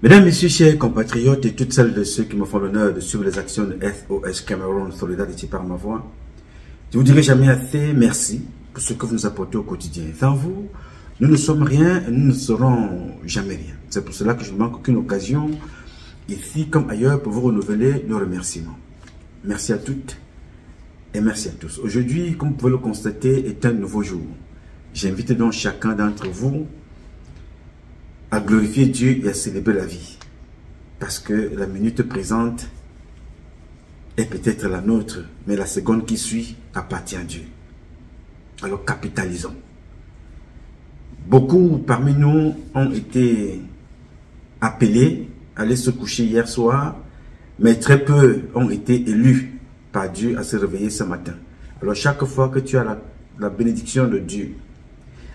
Mesdames, Messieurs, chers compatriotes et toutes celles de ceux qui me font l'honneur de suivre les actions de SOS Cameroun Solidarité par ma voix, je vous dirai jamais assez merci pour ce que vous nous apportez au quotidien. Sans vous, nous ne sommes rien et nous ne serons jamais rien. C'est pour cela que je ne manque aucune occasion, ici comme ailleurs, pour vous renouveler nos remerciements. Merci à toutes et merci à tous. Aujourd'hui, comme vous pouvez le constater, est un nouveau jour. J'invite donc chacun d'entre vous à glorifier Dieu et à célébrer la vie. Parce que la minute présente est peut-être la nôtre, mais la seconde qui suit appartient à Dieu. Alors capitalisons. Beaucoup parmi nous ont été appelés à aller se coucher hier soir, mais très peu ont été élus par Dieu à se réveiller ce matin. Alors chaque fois que tu as la bénédiction de Dieu,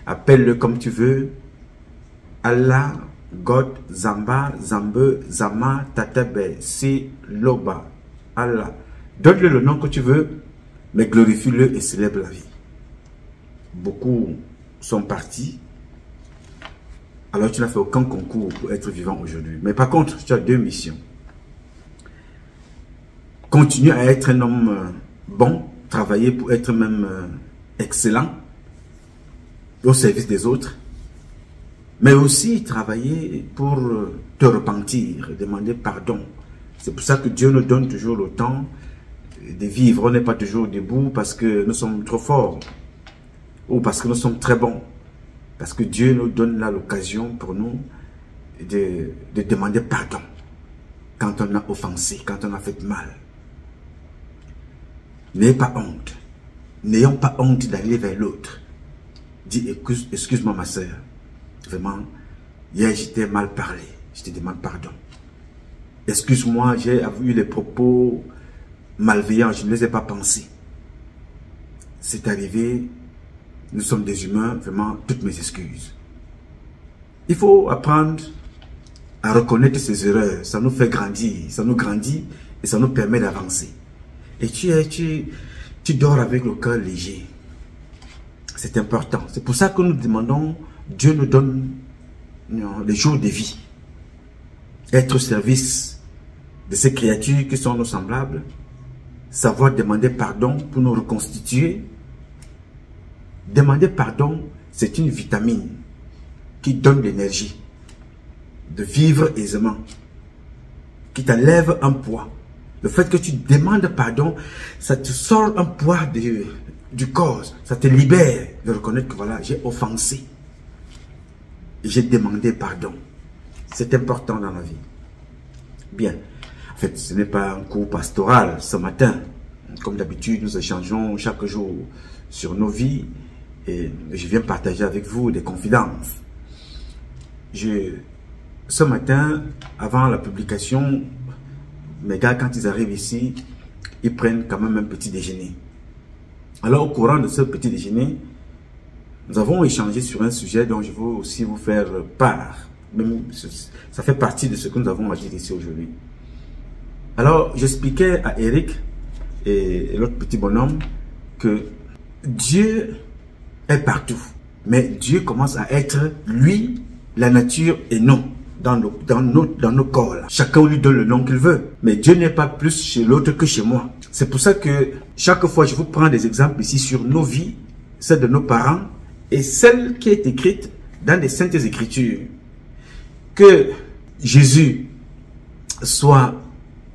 appelle-le comme tu veux, Allah, God, Zamba, Zambe, Zama, Tatabe, Si, Loba, Allah. Donne-le le nom que tu veux, mais glorifie-le et célèbre la vie. Beaucoup sont partis, alors tu n'as fait aucun concours pour être vivant aujourd'hui. Mais par contre, tu as deux missions. Continue à être un homme bon, travailler pour être même excellent, au service des autres. Mais aussi travailler pour te repentir, demander pardon. C'est pour ça que Dieu nous donne toujours le temps de vivre. On n'est pas toujours debout parce que nous sommes trop forts ou parce que nous sommes très bons. Parce que Dieu nous donne là l'occasion pour nous de demander pardon quand on a offensé, quand on a fait mal. N'ayez pas honte. N'ayons pas honte d'aller vers l'autre. Dis, excuse-moi ma soeur. Vraiment, hier j'étais mal parlé, je te demande pardon. Excuse-moi, j'ai eu les propos malveillants, je ne les ai pas pensés. C'est arrivé, nous sommes des humains, vraiment, toutes mes excuses. Il faut apprendre à reconnaître ses erreurs, ça nous fait grandir, ça nous grandit et ça nous permet d'avancer. Et tu dors avec le cœur léger. C'est important. C'est pour ça que nous demandons, Dieu nous donne les jours de vie. Être au service de ces créatures qui sont nos semblables. Savoir demander pardon pour nous reconstituer. Demander pardon, c'est une vitamine qui donne l'énergie de vivre aisément. Qui t'enlève un poids. Le fait que tu demandes pardon, ça te sort un poids du corps. Ça te libère de reconnaître que voilà, j'ai offensé. J'ai demandé pardon. C'est important dans la vie. Bien. En fait, ce n'est pas un cours pastoral ce matin. Comme d'habitude, nous échangeons chaque jour sur nos vies. Et je viens partager avec vous des confidences. Ce matin, avant la publication, mes gars, quand ils arrivent ici, ils prennent quand même un petit déjeuner. Alors, au courant de ce petit déjeuner, nous avons échangé sur un sujet dont je veux aussi vous faire part. Même, ça fait partie de ce que nous avons à dire ici aujourd'hui. Alors, j'expliquais à Eric et l'autre petit bonhomme que Dieu est partout. Mais Dieu commence à être, lui, la nature et non. Dans nos corps. Là. Chacun lui donne le nom qu'il veut. Mais Dieu n'est pas plus chez l'autre que chez moi. C'est pour ça que chaque fois, je vous prends des exemples ici sur nos vies, celles de nos parents, et celle qui est écrite dans les Saintes Écritures. Que Jésus soit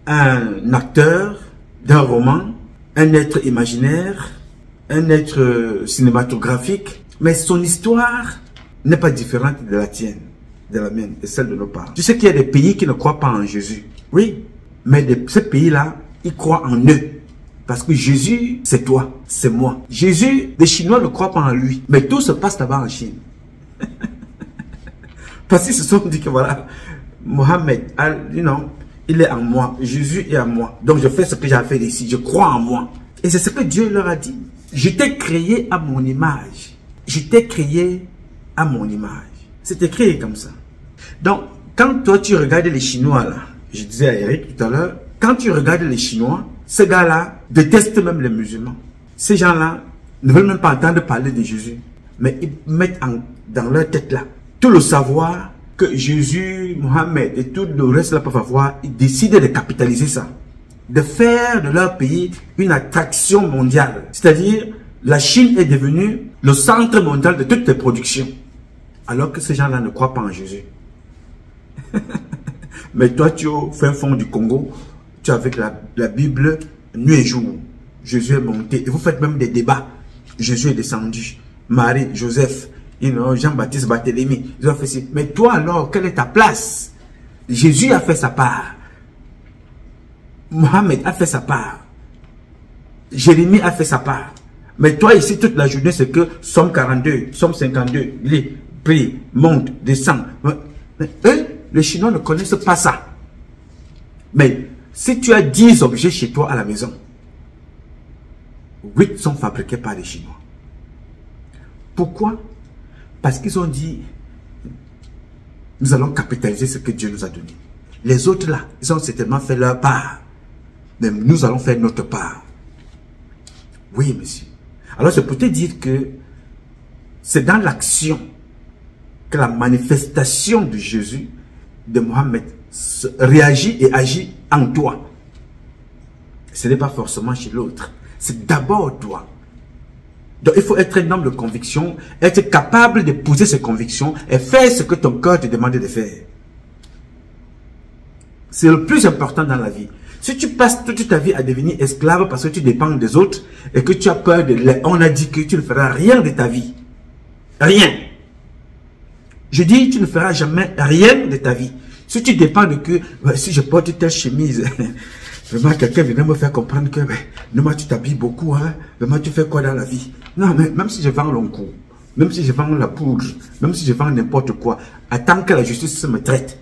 un acteur d'un roman, un être imaginaire, un être cinématographique, mais son histoire n'est pas différente de la tienne, de la mienne et celle de nos parents. Tu sais qu'il y a des pays qui ne croient pas en Jésus. Oui, mais ces pays-là, ils croient en eux. Parce que Jésus, c'est toi, c'est moi. Jésus, les Chinois ne croient pas en lui. Mais tout se passe là-bas en Chine. Parce qu'ils se sont dit que voilà, Mohamed, il est en moi. Jésus est en moi. Donc je fais ce que j'ai à faire ici. Je crois en moi. Et c'est ce que Dieu leur a dit. Je t'ai créé à mon image. Je t'ai créé à mon image. C'était créé comme ça. Donc, quand toi tu regardes les Chinois là, je disais à Eric tout à l'heure, quand tu regardes les Chinois, ces gars-là détestent même les musulmans. Ces gens-là ne veulent même pas entendre parler de Jésus. Mais ils mettent dans leur tête là tout le savoir que Jésus, Mohamed et tout le reste là peuvent avoir, ils décident de capitaliser ça. De faire de leur pays une attraction mondiale. C'est-à-dire, la Chine est devenue le centre mondial de toutes les productions. Alors que ces gens-là ne croient pas en Jésus. Mais toi, tu es au fin fond du Congo, tu es avec la Bible nuit et jour. Jésus est monté. Et vous faites même des débats. Jésus est descendu. Marie, Joseph, Jean-Baptiste, Barthélemy, ils ont fait ça. Mais toi alors, quelle est ta place? Jésus a fait sa part. Mohamed a fait sa part. Jérémie a fait sa part. Mais toi ici, toute la journée, c'est que Somme 42, Somme 52, lis, prie, monte, descend. Mais eux, les Chinois ne connaissent pas ça. Mais si tu as 10 objets chez toi à la maison, 8 sont fabriqués par les Chinois. Pourquoi? Parce qu'ils ont dit, nous allons capitaliser ce que Dieu nous a donné. Les autres là, ils ont certainement fait leur part. Mais nous allons faire notre part. Oui, monsieur. Alors, je peux te dire que c'est dans l'action que la manifestation de Jésus, de Mohamed, réagit et agit en toi. Ce n'est pas forcément chez l'autre. C'est d'abord toi. Donc, il faut être un homme de conviction, être capable de poser ses convictions et faire ce que ton cœur te demande de faire. C'est le plus important dans la vie. Si tu passes toute ta vie à devenir esclave parce que tu dépends des autres et que tu as peur de l'air, on a dit que tu ne feras rien de ta vie. Rien. Je dis, tu ne feras jamais rien de ta vie. Si tu dépends de que, si je porte telle chemise, vraiment quelqu'un vient me faire comprendre que, normalement tu t'habilles beaucoup, hein, vraiment tu fais quoi dans la vie? Non, mais même si je vends long cours, même si je vends la poudre, même si je vends n'importe quoi, attends que la justice me traite.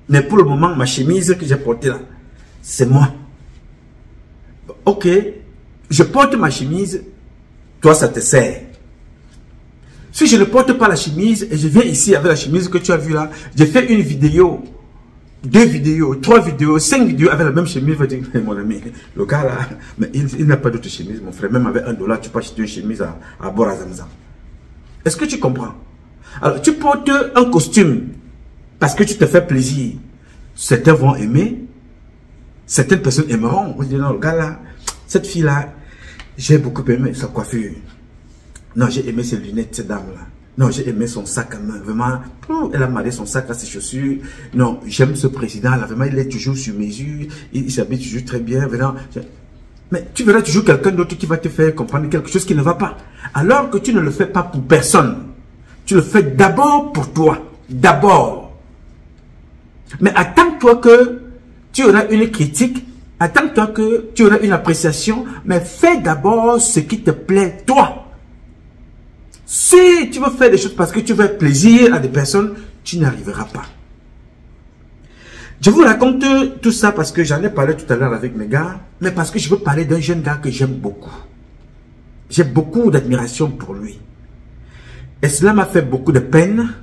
Mais pour le moment, ma chemise que j'ai portée là, c'est moi. Ok, je porte ma chemise, toi ça te sert. Si je ne porte pas la chemise et je viens ici avec la chemise que tu as vue là, j'ai fait une vidéo, 2 vidéos, 3 vidéos, 5 vidéos avec la même chemise, je vais dire, mon ami, le gars là, mais il n'a pas d'autre chemise, mon frère, même avec $1, tu peux acheter une chemise à Borazamza. Est-ce que tu comprends? Alors, tu portes un costume parce que tu te fais plaisir. Certains vont aimer, certaines personnes aimeront. On dit non, le gars là, cette fille là, j'ai beaucoup aimé sa coiffure. Non, j'ai aimé ses lunettes, cette dame là. Non, j'ai aimé son sac à main. Vraiment, elle a marié son sac à ses chaussures. Non, j'aime ce président là. Vraiment, il est toujours sur mesure. Il s'habille toujours très bien. Vraiment. Mais tu verras toujours quelqu'un d'autre qui va te faire comprendre quelque chose qui ne va pas. Alors que tu ne le fais pas pour personne. Tu le fais d'abord pour toi. D'abord. Mais attends-toi que tu auras une critique. Attends-toi que tu auras une appréciation. Mais fais d'abord ce qui te plaît, toi. Si tu veux faire des choses parce que tu veux plaisir à des personnes, tu n'y arriveras pas. Je vous raconte tout ça parce que j'en ai parlé tout à l'heure avec mes gars, mais parce que je veux parler d'un jeune gars que j'aime beaucoup. J'ai beaucoup d'admiration pour lui. Et cela m'a fait beaucoup de peine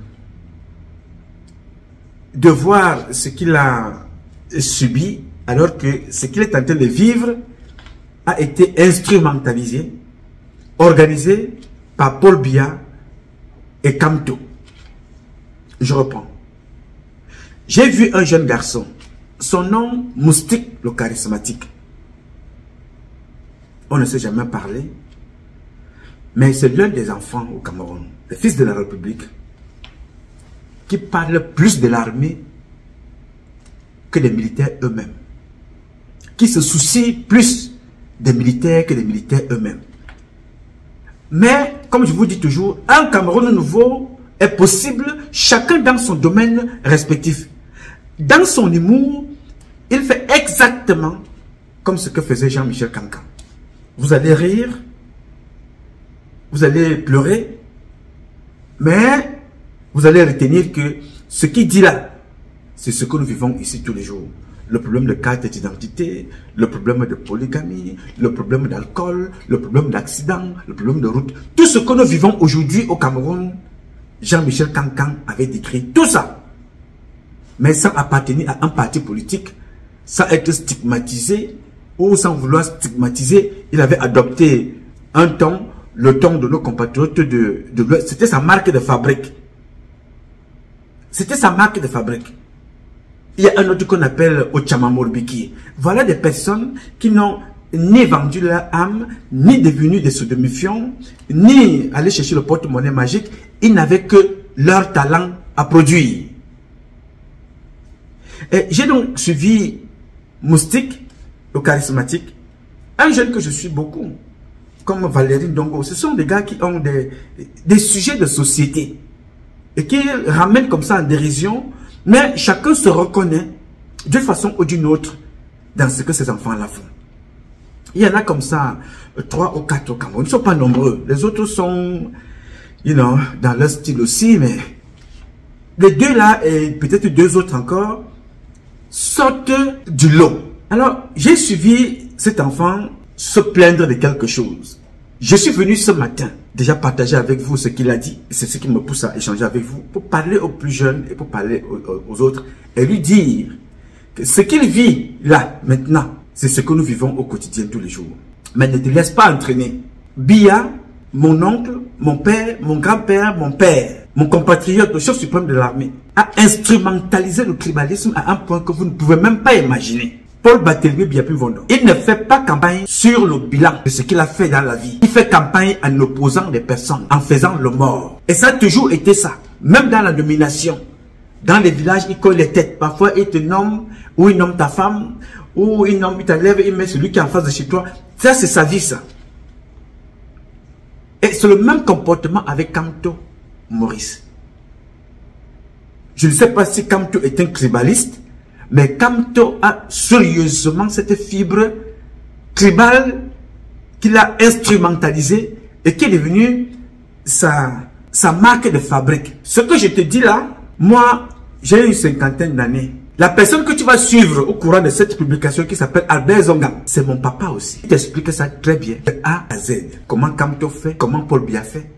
de voir ce qu'il a subi alors que ce qu'il est en train de vivre a été instrumentalisé, organisé par Paul Biya et Kamto. Je reprends. J'ai vu un jeune garçon, son nom Moustique le charismatique. On ne s'est jamais parlé, mais c'est l'un des enfants au Cameroun, le fils de la République, qui parle plus de l'armée que des militaires eux-mêmes, qui se soucie plus des militaires que des militaires eux-mêmes. Mais, comme je vous dis toujours, un Cameroun nouveau est possible, chacun dans son domaine respectif. Dans son humour, il fait exactement comme ce que faisait Jean-Michel Kankan. Vous allez rire, vous allez pleurer, mais vous allez retenir que ce qu'il dit là, c'est ce que nous vivons ici tous les jours. Le problème de carte d'identité, le problème de polygamie, le problème d'alcool, le problème d'accident, le problème de route. Tout ce que nous vivons aujourd'hui au Cameroun, Jean-Michel Kankan avait décrit tout ça. Mais sans appartenir à un parti politique, sans être stigmatisé ou sans vouloir stigmatiser, il avait adopté un ton, le ton de nos compatriotes de l'Ouest. C'était sa marque de fabrique. C'était sa marque de fabrique. Il y a un autre qu'on appelle Ochamamourbiki. Voilà des personnes qui n'ont ni vendu leur âme, ni devenu des sodomifiants, ni allé chercher le porte-monnaie magique. Ils n'avaient que leur talent à produire. J'ai donc suivi Moustique, le charismatique, un jeune que je suis beaucoup, comme Valérie Ndongo. Ce sont des gars qui ont des sujets de société et qui ramènent comme ça en dérision, mais chacun se reconnaît d'une façon ou d'une autre dans ce que ces enfants-là font. Il y en a comme ça 3 ou 4 au Cameroun. Ils ne sont pas nombreux. Les autres sont, dans leur style aussi, mais les deux là, et peut-être 2 autres encore, sortent du lot. Alors, j'ai suivi cet enfant se plaindre de quelque chose. Je suis venu ce matin déjà partager avec vous ce qu'il a dit. C'est ce qui me pousse à échanger avec vous pour parler aux plus jeunes et pour parler aux autres et lui dire que ce qu'il vit là, maintenant, c'est ce que nous vivons au quotidien tous les jours. Mais ne te laisse pas entraîner. Biya, mon oncle, mon père, mon grand-père, mon père, mon compatriote, le chef suprême de l'armée, a instrumentalisé le tribalisme à un point que vous ne pouvez même pas imaginer. Paul Barthélémy Biapi-Vondo, il ne fait pas campagne sur le bilan de ce qu'il a fait dans la vie. Il fait campagne en opposant des personnes, en faisant le mort. Et ça a toujours été ça. Même dans la domination. Dans les villages, il colle les têtes. Parfois, il te nomme, ou il nomme ta femme, ou il nomme, il t'enlève, il met celui qui est en face de chez toi. Ça, c'est sa vie, ça. Et c'est le même comportement avec Kamto Maurice. Je ne sais pas si Kamto est un tribaliste, mais Kamto a sérieusement cette fibre tribale qu'il a instrumentalisée et qui est devenue sa marque de fabrique. Ce que je te dis là, moi, j'ai une 50aine d'années. La personne que tu vas suivre au courant de cette publication qui s'appelle Albert Zonga, c'est mon papa aussi. Il t'explique ça très bien, de A à Z. Comment Kamto fait, comment Paul Biya fait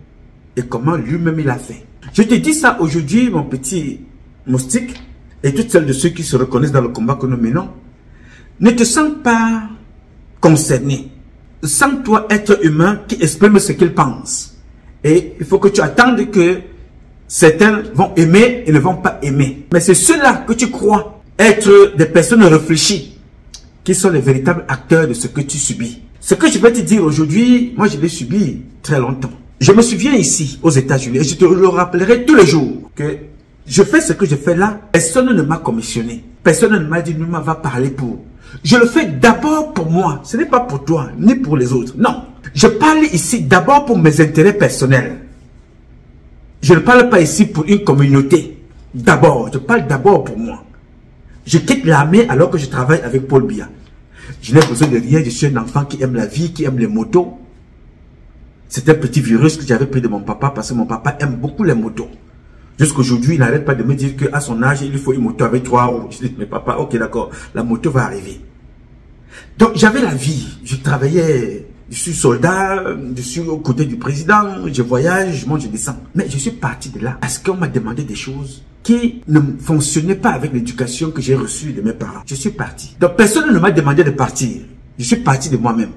et comment lui-même il a fait. Je te dis ça aujourd'hui, mon petit Moustique, et toutes celles de ceux qui se reconnaissent dans le combat que nous menons. Ne te sens pas concerné. Sens-toi être humain qui exprime ce qu'il pense. Et il faut que tu attendes que certains vont aimer et ne vont pas aimer. Mais c'est ceux-là que tu crois être des personnes réfléchies qui sont les véritables acteurs de ce que tu subis. Ce que je vais te dire aujourd'hui, moi je l'ai subi très longtemps. Je me souviens ici aux États-Unis et je te le rappellerai tous les jours que je fais ce que je fais là. Personne ne m'a commissionné. Personne ne m'a dit, Nouma va parler pour. Je le fais d'abord pour moi. Ce n'est pas pour toi, ni pour les autres. Non. Je parle ici d'abord pour mes intérêts personnels. Je ne parle pas ici pour une communauté. D'abord, je parle d'abord pour moi. Je quitte l'armée alors que je travaille avec Paul Biya. Je n'ai besoin de rien. Je suis un enfant qui aime la vie, qui aime les motos. C'est un petit virus que j'avais pris de mon papa parce que mon papa aime beaucoup les motos. Jusqu'aujourd'hui, il n'arrête pas de me dire qu'à son âge, il lui faut une moto avec 3 roues. Je dis, mais papa, ok, d'accord, la moto va arriver. Donc, j'avais la vie. Je travaillais, je suis soldat, je suis aux côtés du président, je voyage, je monte, je descends. Mais je suis parti de là parce qu'on m'a demandé des choses qui ne fonctionnaient pas avec l'éducation que j'ai reçue de mes parents. Je suis parti. Donc, personne ne m'a demandé de partir. Je suis parti de moi-même.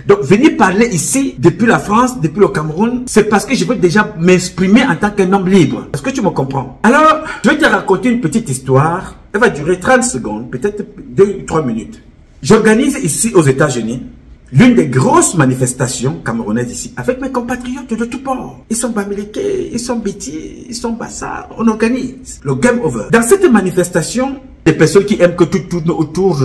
Donc, venir parler ici, depuis la France, depuis le Cameroun, c'est parce que je veux déjà m'exprimer en tant qu'un homme libre. Est-ce que tu me comprends? Alors, je vais te raconter une petite histoire. Elle va durer 30 secondes, peut-être 2 ou 3 minutes. J'organise ici aux États-Unis l'une des grosses manifestations camerounaises ici, avec mes compatriotes de tous bords. Ils sont Bamileke, ils sont Biti, ils sont Bassa. On organise le game over. Dans cette manifestation, des personnes qui aiment que tout tourne autour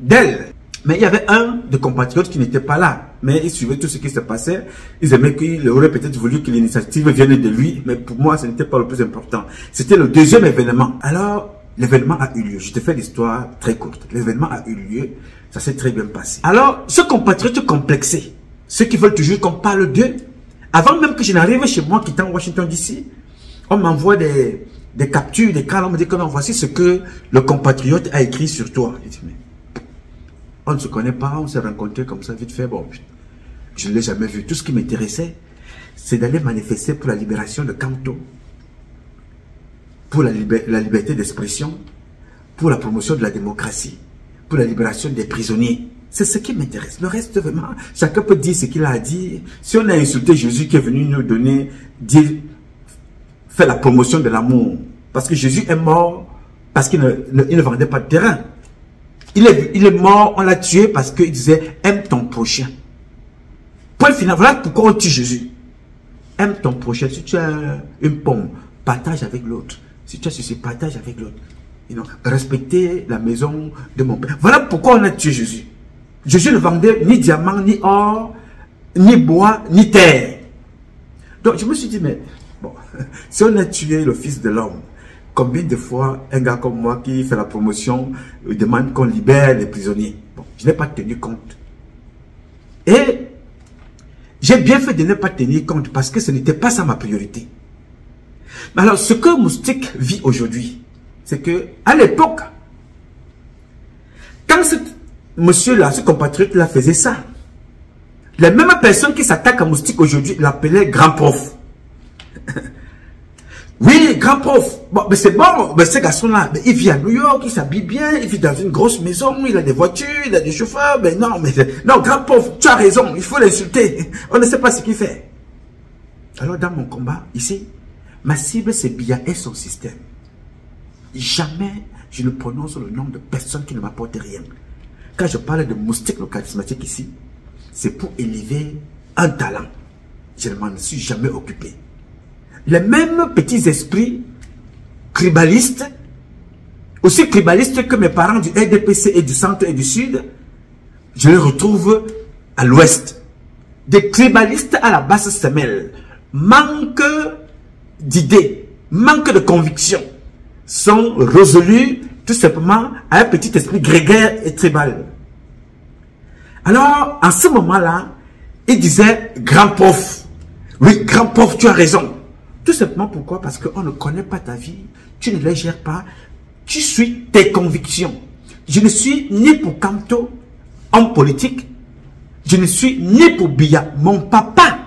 d'elles. Mais il y avait un de compatriotes qui n'était pas là. Mais il suivait tout ce qui se passait. Ils aimaient qu'il aurait peut-être voulu que l'initiative vienne de lui. Mais pour moi, ce n'était pas le plus important. C'était le deuxième événement. Alors, l'événement a eu lieu. Je te fais l'histoire très courte. L'événement a eu lieu. Ça s'est très bien passé. Alors, ce compatriote complexé, ceux qui veulent toujours qu'on parle d'eux, avant même que je n'arrive chez moi, quittant Washington DC, on m'envoie des captures, des cas. On me dit que non, voici ce que le compatriote a écrit sur toi. Je dis, mais on ne se connaît pas, on s'est rencontrés comme ça, vite fait. Bon, je ne l'ai jamais vu. Tout ce qui m'intéressait, c'est d'aller manifester pour la libération de Kamto, pour la liberté d'expression, pour la promotion de la démocratie, pour la libération des prisonniers. C'est ce qui m'intéresse. Le reste, vraiment, chacun peut dire ce qu'il a à dire. Si on a insulté Jésus qui est venu nous donner, dire, faire la promotion de l'amour Parce que Jésus est mort parce qu'il ne vendait pas de terrain. Il est mort, on l'a tué parce qu'il disait « aime ton prochain ». Point final, voilà pourquoi on tue Jésus. Aime ton prochain. Si tu as une pomme, partage avec l'autre. Si tu as ceci, partage avec l'autre. Respecter la maison de mon père. Voilà pourquoi on a tué Jésus. Jésus ne vendait ni diamant, ni or, ni bois, ni terre. Donc je me suis dit, mais bon, si on a tué le Fils de l'homme, combien de fois un gars comme moi qui fait la promotion demande qu'on libère les prisonniers? Bon, je n'ai pas tenu compte. Et j'ai bien fait de ne pas tenir compte parce que ce n'était pas ça ma priorité. Mais alors, ce que Moustique vit aujourd'hui, c'est que à l'époque, quand ce monsieur-là, ce compatriote-là faisait ça, les mêmes personnes qui s'attaquent à Moustique aujourd'hui l'appelaient grand prof. Oui, grand prof. Bon, mais c'est bon, mais ce garçon-là, il vit à New York, il s'habille bien, il vit dans une grosse maison, il a des voitures, il a des chauffeurs. Mais non, grand prof, tu as raison, il faut l'insulter. On ne sait pas ce qu'il fait. Alors, dans mon combat, ici, ma cible, c'est Biya et son système. Jamais je ne prononce le nom de personne qui ne m'apporte rien. Quand je parle de Moustique, le charismatique ici, c'est pour élever un talent. Je ne m'en suis jamais occupé. Les mêmes petits esprits tribalistes, aussi tribalistes que mes parents du RDPC et du centre et du sud, je les retrouve à l'ouest. Des tribalistes à la basse semelle, manque d'idées, manque de conviction, sont résolus tout simplement à un petit esprit grégaire et tribal. Alors, en ce moment-là, il disait, grand prof, oui, grand prof, tu as raison. Tout simplement pourquoi? Parce qu'on ne connaît pas ta vie, tu ne les gères pas, tu suis tes convictions. Je ne suis ni pour Kamto, homme politique, je ne suis ni pour Biya, mon papa.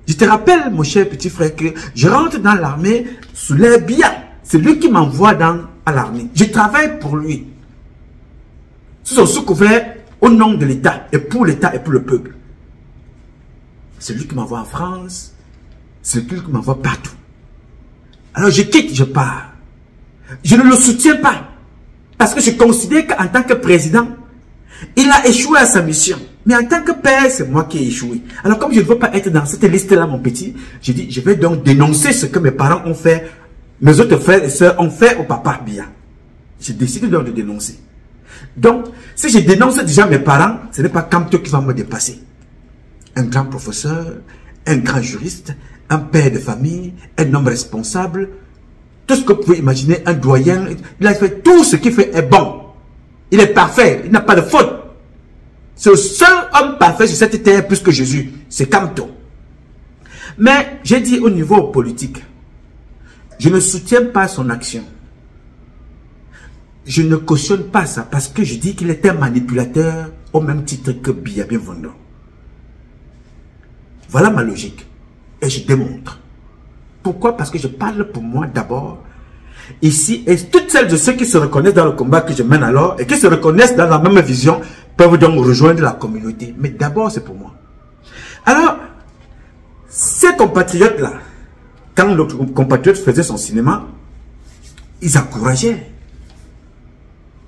Je te rappelle, mon cher petit frère, que je rentre dans l'armée sous l'air Biya. C'est lui qui m'envoie à l'armée. Je travaille pour lui. Sous son sous-couvert, au nom de l'État, et pour l'État et pour le peuple. C'est lui qui m'envoie en France. C'est lui qui m'envoie partout. Alors je quitte, je pars. Je ne le soutiens pas. Parce que je considère qu'en tant que président, il a échoué à sa mission. Mais en tant que père, c'est moi qui ai échoué. Alors comme je ne veux pas être dans cette liste-là, mon petit, j'ai dit, je vais donc dénoncer ce que mes parents ont fait, mes autres frères et sœurs ont fait au papa Biya. J'ai décidé donc de dénoncer. Donc, si je dénonce déjà mes parents, ce n'est pas Kamto qui va me dépasser. Un grand professeur, un grand juriste, un père de famille, un homme responsable, tout ce que vous pouvez imaginer, un doyen, il a fait tout ce qu'il fait est bon. Il est parfait, il n'a pas de faute. C'est le seul homme parfait sur cette terre plus que Jésus, c'est Kamto. Mais j'ai dit au niveau politique, je ne soutiens pas son action. Je ne cautionne pas ça parce que je dis qu'il est un manipulateur au même titre que Biya Bienvenue. Voilà ma logique. Et je démontre. Pourquoi? Parce que je parle pour moi d'abord. Ici, et toutes celles de ceux qui se reconnaissent dans le combat que je mène alors, et qui se reconnaissent dans la même vision, peuvent donc rejoindre la communauté. Mais d'abord, c'est pour moi. Alors, ces compatriotes-là, quand le compatriote faisait son cinéma, ils encourageaient.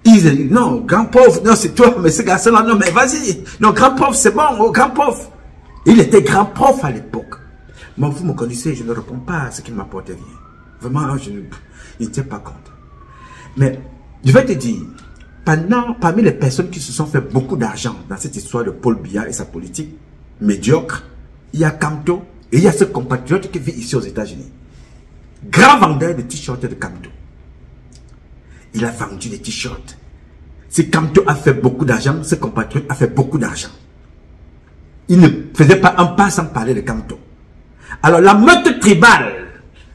Ils disaient, non, grand pauvre, non, c'est toi, mais ce garçon-là, non, mais vas-y. Non, grand pauvre, c'est bon, oh, grand pauvre. Il était grand prof à l'époque. Moi, vous me connaissez, je ne réponds pas à ce qui ne m'apporte rien. Vraiment, je ne tiens pas compte. Mais, je vais te dire, parmi les personnes qui se sont fait beaucoup d'argent dans cette histoire de Paul Biya et sa politique médiocre, il y a Kamto et il y a ce compatriote qui vit ici aux États-Unis. Grand vendeur de t-shirts de Kamto. Il a vendu des t-shirts. Si Kamto a fait beaucoup d'argent, ce compatriote a fait beaucoup d'argent. Il ne faisait pas un pas sans parler de Kamto. Alors la meute tribale,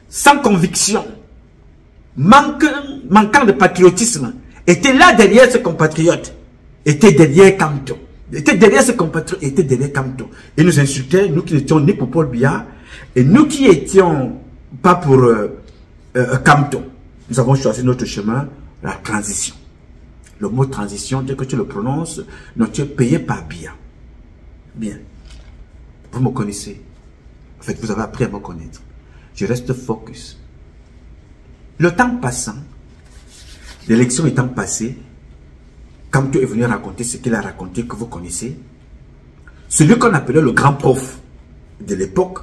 sans conviction, manquant de patriotisme, était là derrière ce compatriote, était derrière Kamto. Était derrière ce compatriote, était derrière Kamto. Et nous insultait, nous qui n'étions ni pour Paul Biya, et nous qui étions pas pour Kamto. Nous avons choisi notre chemin, la transition. Le mot transition, dès que tu le prononces, non, tu es payé par Biya. Bien. Vous me connaissez. En fait, vous avez appris à me connaître. Je reste focus. Le temps passant, l'élection étant passée, Kamto est venu raconter ce qu'il a raconté, que vous connaissez. Celui qu'on appelait le grand prof de l'époque,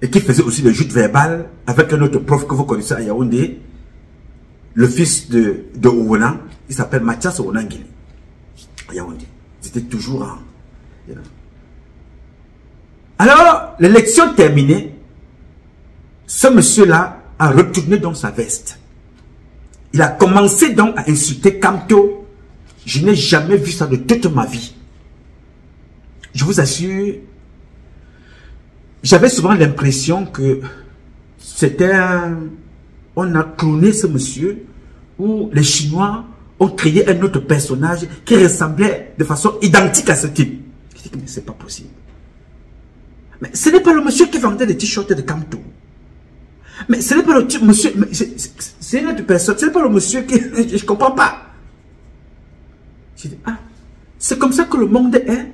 et qui faisait aussi le joutes verbal avec un autre prof que vous connaissez à Yaoundé, le fils de Owona, il s'appelle Mathias Owonangili, à Yaoundé. C'était toujours en... Alors, l'élection terminée, ce monsieur-là a retourné dans sa veste. Il a commencé donc à insulter Kamto. Je n'ai jamais vu ça de toute ma vie. Je vous assure, j'avais souvent l'impression que c'était on a cloné ce monsieur, où les Chinois ont créé un autre personnage qui ressemblait de façon identique à ce type. Je dis que c'est pas possible. Mais ce n'est pas le monsieur qui vendait des t-shirts de Kamto. Mais ce n'est pas le monsieur, c'est une autre personne, ce n'est pas le monsieur qui... Je ne comprends pas. J'ai dit, ah, c'est comme ça que le monde est.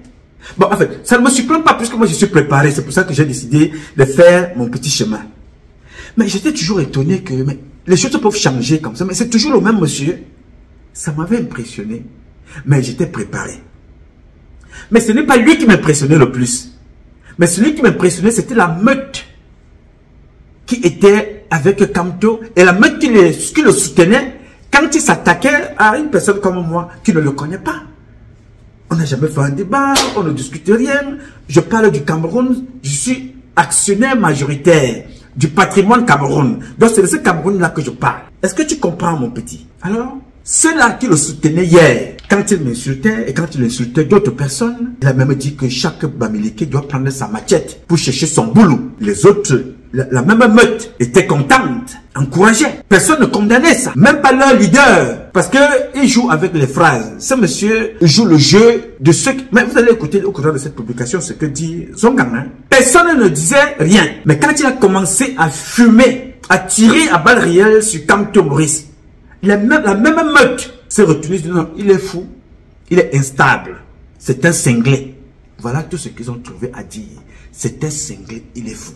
Bon, en fait, ça ne me surprend pas puisque moi je suis préparé. C'est pour ça que j'ai décidé de faire mon petit chemin. Mais j'étais toujours étonné que les choses peuvent changer comme ça. Mais c'est toujours le même monsieur. Ça m'avait impressionné. Mais j'étais préparé. Mais ce n'est pas lui qui m'impressionnait le plus. Mais celui qui m'impressionnait, c'était la meute qui était avec Kamto. Et la meute qui le soutenait quand il s'attaquait à une personne comme moi qui ne le connaît pas. On n'a jamais fait un débat, on ne discute rien. Je parle du Cameroun, je suis actionnaire majoritaire du patrimoine Cameroun. Donc c'est de ce Cameroun-là que je parle. Est-ce que tu comprends, mon petit? Alors, ceux-là qui le soutenaient hier, quand il m'insultait et quand il insultait d'autres personnes, il a même dit que chaque Bamileke doit prendre sa machette pour chercher son boulot. Les autres, la même meute, était contente, encourageait. Personne ne condamnait ça. Même pas leur leader. Parce qu'il joue avec les phrases. Ce monsieur joue le jeu de ceux qui... Mais vous allez écouter au cours de cette publication ce que dit Zongang. Hein? Personne ne disait rien. Mais quand il a commencé à fumer, à tirer à balles réelles sur Kamto Maurice, la même meute s'est retenue. Non, il est fou. Il est instable. C'est un cinglé. Voilà tout ce qu'ils ont trouvé à dire. C'est un cinglé. Il est fou.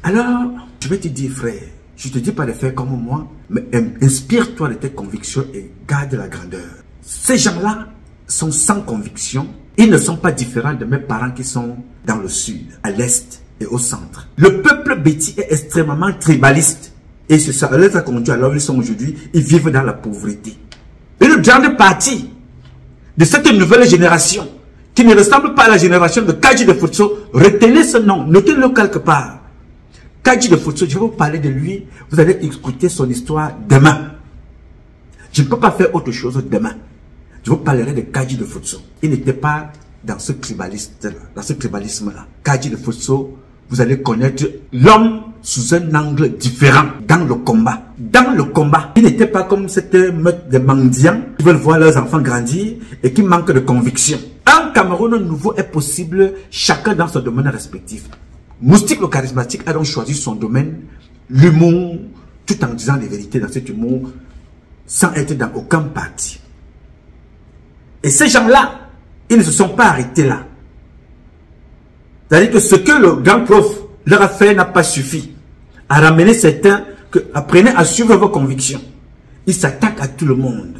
Alors, je vais te dire, frère, je ne te dis pas de faire comme moi, mais inspire-toi de tes convictions et garde la grandeur. Ces gens-là sont sans conviction. Ils ne sont pas différents de mes parents qui sont dans le sud, à l'est et au centre. Le peuple béti est extrêmement tribaliste. Et c'est ça, les a conduit alors ils sont aujourd'hui, ils vivent dans la pauvreté. Une grande partie de cette nouvelle génération, qui ne ressemble pas à la génération de Kadji de Futso, retenez ce nom, notez-le quelque part. Kadji de Futso, je vais vous parler de lui, vous allez écouter son histoire demain. Je ne peux pas faire autre chose demain. Je vous parlerai de Kadji de Futso. Il n'était pas dans ce tribalisme-là. Kadji de Futso, vous allez connaître l'homme sous un angle différent dans le combat. Dans le combat, il n'était pas comme cette meute de mendiants qui veulent voir leurs enfants grandir et qui manquent de conviction. Un Cameroun nouveau est possible, chacun dans son domaine respectif. Moustique le charismatique a donc choisi son domaine, l'humour, tout en disant les vérités dans cet humour, sans être dans aucun parti. Et ces gens-là, ils ne se sont pas arrêtés là. C'est-à-dire que ce que le grand prof leur a fait n'a pas suffi à ramener certains que apprenez à suivre vos convictions. Ils s'attaquent à tout le monde.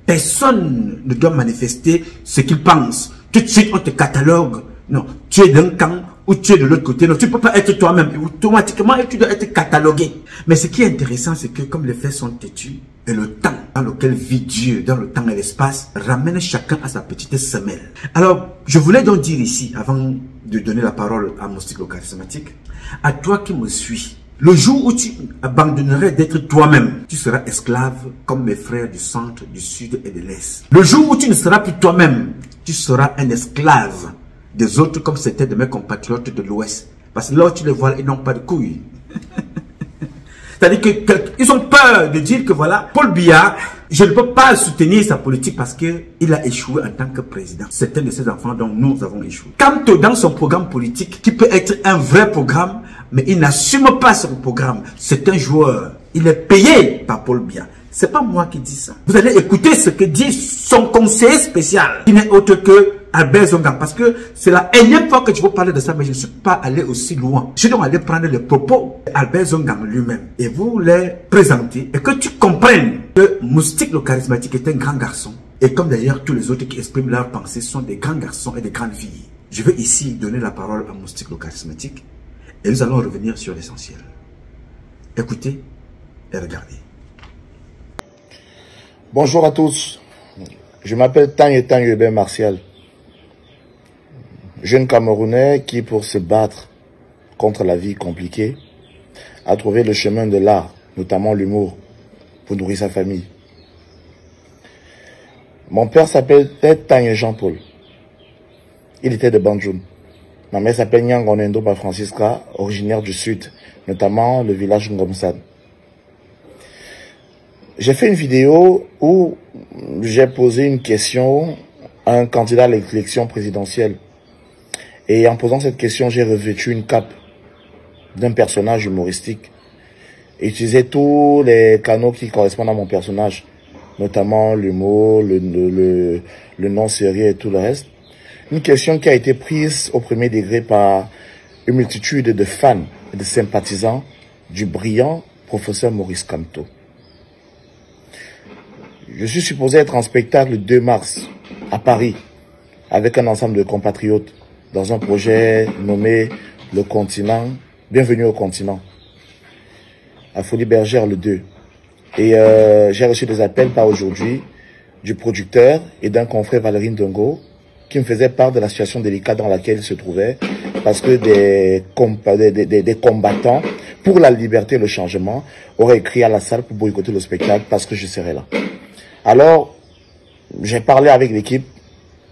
Personne ne doit manifester ce qu'il pense. Tout de suite, on te catalogue. Non, tu es d'un camp ou tu es de l'autre côté. Non, tu ne peux pas être toi-même. Automatiquement, tu dois être catalogué. Mais ce qui est intéressant, c'est que comme les faits sont têtus, et le temps dans lequel vit Dieu, dans le temps et l'espace, ramène chacun à sa petite semelle. Alors, je voulais donc dire ici, avant de donner la parole à Moustique le charismatique, à toi qui me suis, le jour où tu abandonnerais d'être toi-même, tu seras esclave comme mes frères du centre, du sud et de l'est. Le jour où tu ne seras plus toi-même, tu seras un esclave des autres comme c'était de mes compatriotes de l'ouest. Parce que là où tu les vois, ils n'ont pas de couilles. C'est-à-dire qu'ils ont peur de dire que voilà, Paul Biya, je ne peux pas soutenir sa politique parce qu'il a échoué en tant que président. Certains de ses enfants dont nous avons échoué. Kamto, dans son programme politique, qui peut être un vrai programme, mais il n'assume pas son programme. C'est un joueur. Il est payé par Paul Biya. C'est pas moi qui dis ça. Vous allez écouter ce que dit son conseiller spécial, qui n'est autre que Albert Zongang, parce que c'est la énième fois que je veux parler de ça, mais je ne suis pas allé aussi loin. Je suis donc allé prendre les propos d'Albert Zongang lui-même et vous les présenter et que tu comprennes que Moustique le charismatique est un grand garçon. Et comme d'ailleurs tous les autres qui expriment leurs pensées sont des grands garçons et des grandes filles. Je vais ici donner la parole à Moustique le charismatique et nous allons revenir sur l'essentiel. Écoutez et regardez. Bonjour à tous. Je m'appelle Tang Hubert Martial. Jeune Camerounais qui, pour se battre contre la vie compliquée, a trouvé le chemin de l'art, notamment l'humour, pour nourrir sa famille. Mon père s'appelle Tang Jean-Paul. Il était de Banjoun. Ma mère s'appelle Nyangonendo Francisca, originaire du sud, notamment le village Ngomsan. J'ai fait une vidéo où j'ai posé une question à un candidat à l'élection présidentielle. Et en posant cette question, j'ai revêtu une cape d'un personnage humoristique. Et utilisé tous les canaux qui correspondent à mon personnage, notamment l'humour, le nom sérieux et tout le reste. Une question qui a été prise au premier degré par une multitude de fans et de sympathisants du brillant professeur Maurice Kamto. Je suis supposé être en spectacle le 2 mars à Paris avec un ensemble de compatriotes dans un projet nommé Le Continent, Bienvenue au Continent, à Folie Bergère le 2. Et j'ai reçu des appels par aujourd'hui du producteur et d'un confrère Valérie Ndongo qui me faisait part de la situation délicate dans laquelle il se trouvait parce que des combattants pour la liberté et le changement auraient écrit à la salle pour boycotter le spectacle parce que je serais là. Alors, j'ai parlé avec l'équipe,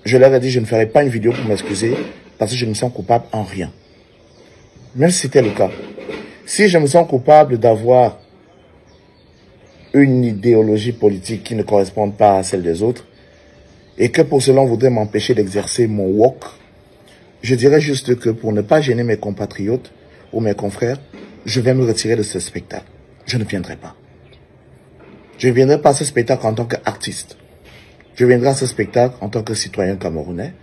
je leur ai dit je ne ferai pas une vidéo pour m'excuser parce que je me sens coupable en rien. Même si c'était le cas. Si je me sens coupable d'avoir une idéologie politique qui ne correspond pas à celle des autres et que pour cela on voudrait m'empêcher d'exercer mon wok, je dirais juste que pour ne pas gêner mes compatriotes ou mes confrères, je vais me retirer de ce spectacle. Je ne viendrai pas. Je ne viendrai pas à ce spectacle en tant qu'artiste. Je viendrai à ce spectacle en tant que citoyen camerounais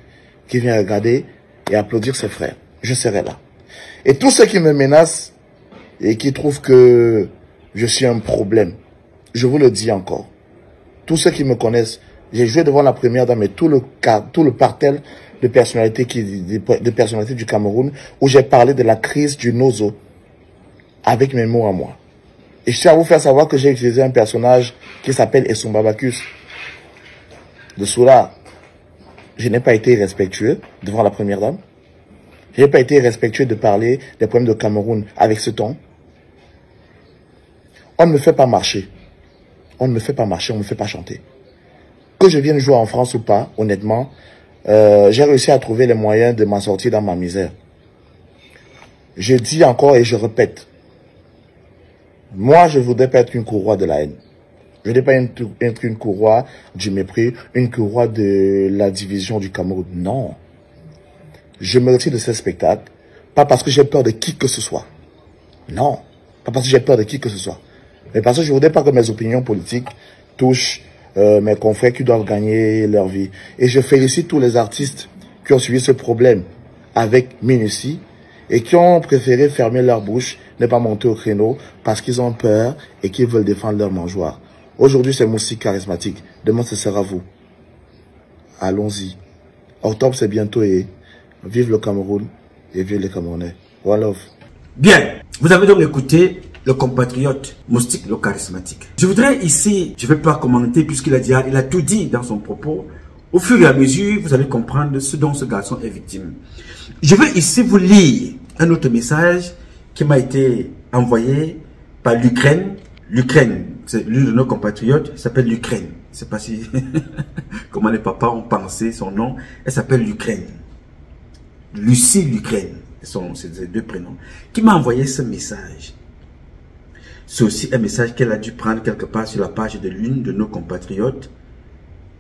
qui vient regarder et applaudir ses frères. Je serai là. Et tous ceux qui me menacent et qui trouvent que je suis un problème, je vous le dis encore. Tous ceux qui me connaissent, j'ai joué devant la première dame et tout le parterre de personnalités du Cameroun où j'ai parlé de la crise du Nozo avec mes mots à moi. Et je tiens à vous faire savoir que j'ai utilisé un personnage qui s'appelle Esumbabakus de Soula. Je n'ai pas été irrespectueux devant la première dame. Je n'ai pas été irrespectueux de parler des problèmes de Cameroun avec ce ton. On ne me fait pas marcher. On ne me fait pas marcher, on ne me fait pas chanter. Que je vienne jouer en France ou pas, honnêtement, j'ai réussi à trouver les moyens de m'en sortir dans ma misère. Je dis encore et je répète. Moi, je ne voudrais pas être une courroie de la haine. Je ne voudrais pas être une courroie du mépris, une courroie de la division du Cameroun. Non. Je me retire de ce spectacle, pas parce que j'ai peur de qui que ce soit. Non. Pas parce que j'ai peur de qui que ce soit. Mais parce que je ne voudrais pas que mes opinions politiques touchent mes confrères qui doivent gagner leur vie. Et je félicite tous les artistes qui ont suivi ce problème avec minutie et qui ont préféré fermer leur bouche, ne pas monter au créneau parce qu'ils ont peur et qu'ils veulent défendre leur mangeoire. Aujourd'hui, c'est Moustique charismatique. Demain, ce sera vous. Allons-y. Octobre, c'est bientôt et vive le Cameroun et vive les Camerounais. One love. Bien, vous avez donc écouté le compatriote Moustique le charismatique. Je voudrais ici, je ne vais pas commenter puisqu'il a tout dit dans son propos. Au fur et à mesure, vous allez comprendre ce dont ce garçon est victime. Je vais ici vous lire un autre message qui m'a été envoyé par l'Ukraine. L'Ukraine, c'est l'une de nos compatriotes, elle s'appelle l'Ukraine. Je ne sais pas si comment les papas ont pensé son nom. Elle s'appelle l'Ukraine. Lucie l'Ukraine, c'est ses deux prénoms. Qui m'a envoyé ce message. C'est aussi un message qu'elle a dû prendre quelque part sur la page de l'une de nos compatriotes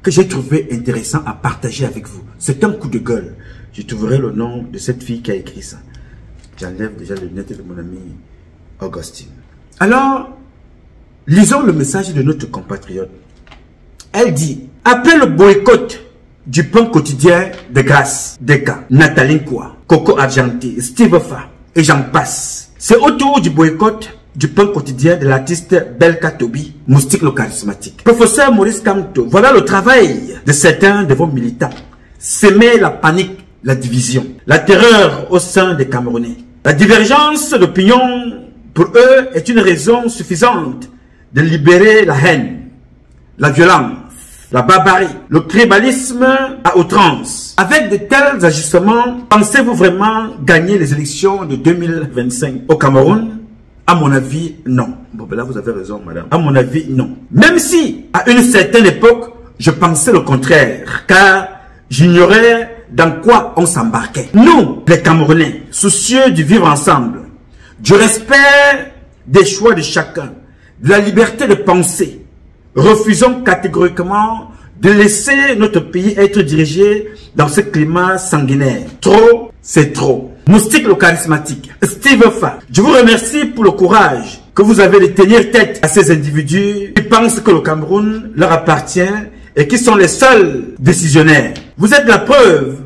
que j'ai trouvé intéressant à partager avec vous. C'est un coup de gueule. Je trouverai le nom de cette fille qui a écrit ça. J'enlève déjà le net de mon ami Augustine. Alors, lisons le message de notre compatriote. Elle dit, après le boycott du pain quotidien de Grâce, Deka, Nathalie Kwa, Coco Argenté, Steve Fa, et j'en passe. C'est autour du boycott du pain quotidien de l'artiste Belka Tobi, Moustique le charismatique. Professeur Maurice Kamto, voilà le travail de certains de vos militants. S'aimer la panique, la division, la terreur au sein des Camerounais. La divergence d'opinion, pour eux, est une raison suffisante de libérer la haine, la violence, la barbarie, le tribalisme à outrance. Avec de tels agissements, pensez-vous vraiment gagner les élections de 2025 au Cameroun? À mon avis, non. Bon, ben là, vous avez raison, madame. À mon avis, non. Même si, à une certaine époque, je pensais le contraire, car j'ignorais dans quoi on s'embarquait. Nous, les Camerounais, soucieux du vivre ensemble, du respect des choix de chacun, de la liberté de penser, refusons catégoriquement de laisser notre pays être dirigé dans ce climat sanguinaire. Trop, c'est trop. Moustique le charismatique, Steve Fa, je vous remercie pour le courage que vous avez de tenir tête à ces individus qui pensent que le Cameroun leur appartient et qui sont les seuls décisionnaires. Vous êtes la preuve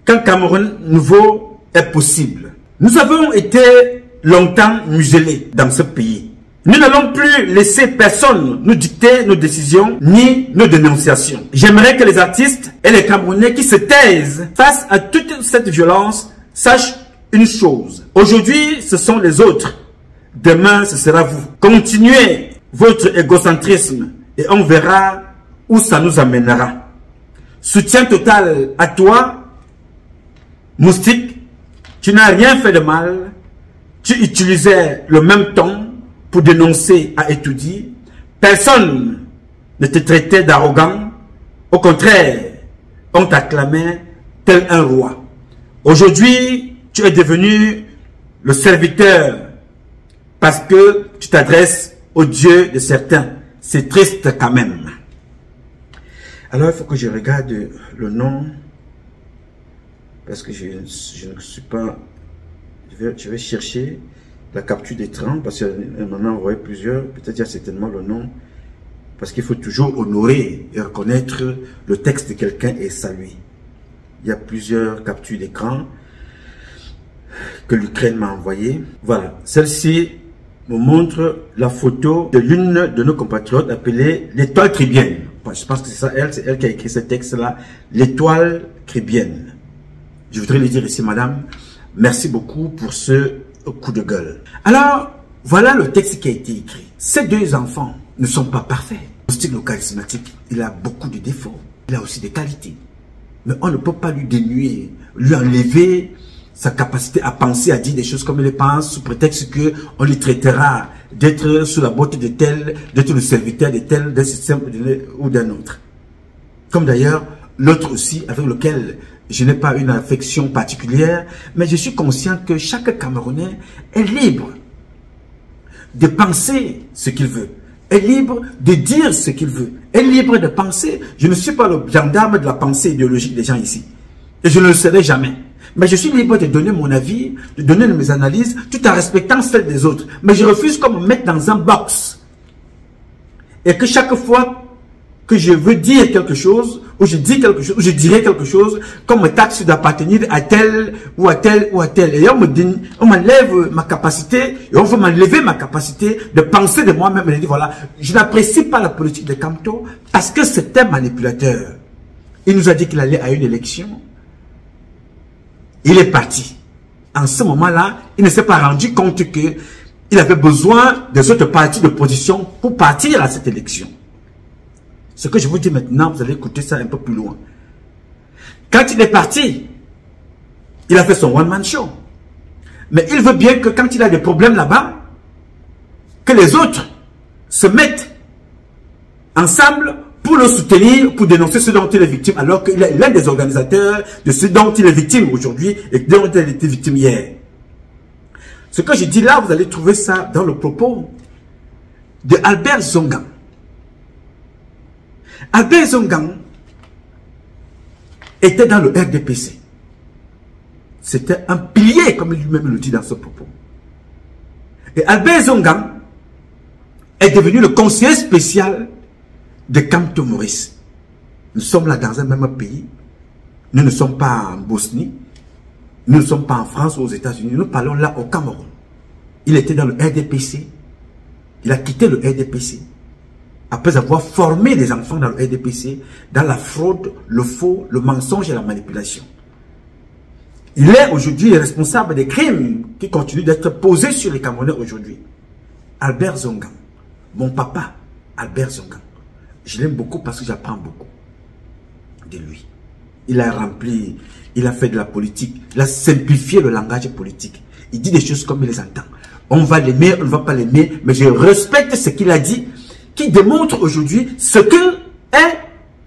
qu'un Cameroun nouveau est possible. Nous avons été longtemps muselés dans ce pays. Nous n'allons plus laisser personne nous dicter nos décisions ni nos dénonciations. J'aimerais que les artistes et les Camerounais qui se taisent face à toute cette violence sachent une chose. Aujourd'hui, ce sont les autres. Demain, ce sera vous. Continuez votre égocentrisme et on verra où ça nous amènera. Soutien total à toi, Moustique. Tu n'as rien fait de mal. Tu utilisais le même ton pour dénoncer à étudier. Personne ne te traitait d'arrogant. Au contraire, on t'acclamait tel un roi. Aujourd'hui, tu es devenu le serviteur parce que tu t'adresses au Dieu de certains. C'est triste quand même. Alors, il faut que je regarde le nom parce que je ne suis pas... Je vais chercher la capture d'écran parce que maintenant on voit plusieurs. Peut-être il y a certainement le nom parce qu'il faut toujours honorer et reconnaître le texte de quelqu'un et saluer. Il y a plusieurs captures d'écran que l'Ukraine m'a envoyé. Voilà, celle-ci me montre la photo de l'une de nos compatriotes appelée l'Étoile Chrétienne. Je pense que c'est ça, c'est elle qui a écrit ce texte-là, l'Étoile Chrétienne. Je voudrais lui dire ici, madame, merci beaucoup pour ce coup de gueule. Alors, voilà le texte qui a été écrit. Ces deux enfants ne sont pas parfaits. Moustique le charismatique, il a beaucoup de défauts. Il a aussi des qualités. Mais on ne peut pas lui dénuer, lui enlever sa capacité à penser, à dire des choses comme il les pense, sous prétexte qu'on lui traitera d'être sous la botte de tel, d'être le serviteur de tel, d'un système ou d'un autre. Comme d'ailleurs, l'autre aussi, avec lequel je n'ai pas une affection particulière, mais je suis conscient que chaque Camerounais est libre de penser ce qu'il veut, est libre de dire ce qu'il veut, est libre de penser. Je ne suis pas le gendarme de la pensée idéologique des gens ici, et je ne le serai jamais. Mais je suis libre de donner mon avis, de donner mes analyses, tout en respectant celles des autres. Mais je refuse qu'on me mette dans un box. Et que chaque fois que je veux dire quelque chose, ou je dis quelque chose, ou je dirai quelque chose, qu'on me taxe d'appartenir à tel, ou à tel, ou à tel. Et on m'enlève ma capacité, et on veut m'enlever ma capacité de penser de moi-même. Et de dire, voilà, je n'apprécie pas la politique de Kamto, parce que c'est un manipulateur. Il nous a dit qu'il allait à une élection. Il est parti. En ce moment-là, il ne s'est pas rendu compte qu'il avait besoin des autres partis d'opposition pour partir à cette élection. Ce que je vous dis maintenant, vous allez écouter ça un peu plus loin. Quand il est parti, il a fait son one-man show. Mais il veut bien que quand il a des problèmes là-bas, que les autres se mettent ensemble pour le soutenir, pour dénoncer ce dont il est victime, alors qu'il est l'un des organisateurs de ce dont il est victime aujourd'hui et dont il était victime hier. Ce que je dis là, vous allez trouver ça dans le propos de Albert Zongan. Albert Zongan était dans le RDPC. C'était un pilier, comme lui-même le dit dans ce propos. Et Albert Zongan est devenu le conseiller spécial de Kamto Maurice. Nous sommes là dans un même pays. Nous ne sommes pas en Bosnie. Nous ne sommes pas en France ou aux États-Unis. Nous parlons là au Cameroun. Il était dans le RDPC. Il a quitté le RDPC. Après avoir formé des enfants dans le RDPC, dans la fraude, le faux, le mensonge et la manipulation. Il est aujourd'hui responsable des crimes qui continuent d'être posés sur les Camerounais aujourd'hui. Albert Zongan, mon papa, Albert Zongan. Je l'aime beaucoup parce que j'apprends beaucoup de lui. Il a rempli, il a fait de la politique, il a simplifié le langage politique. Il dit des choses comme il les entend. On va l'aimer, on ne va pas l'aimer, mais je respecte ce qu'il a dit, qui démontre aujourd'hui ce que est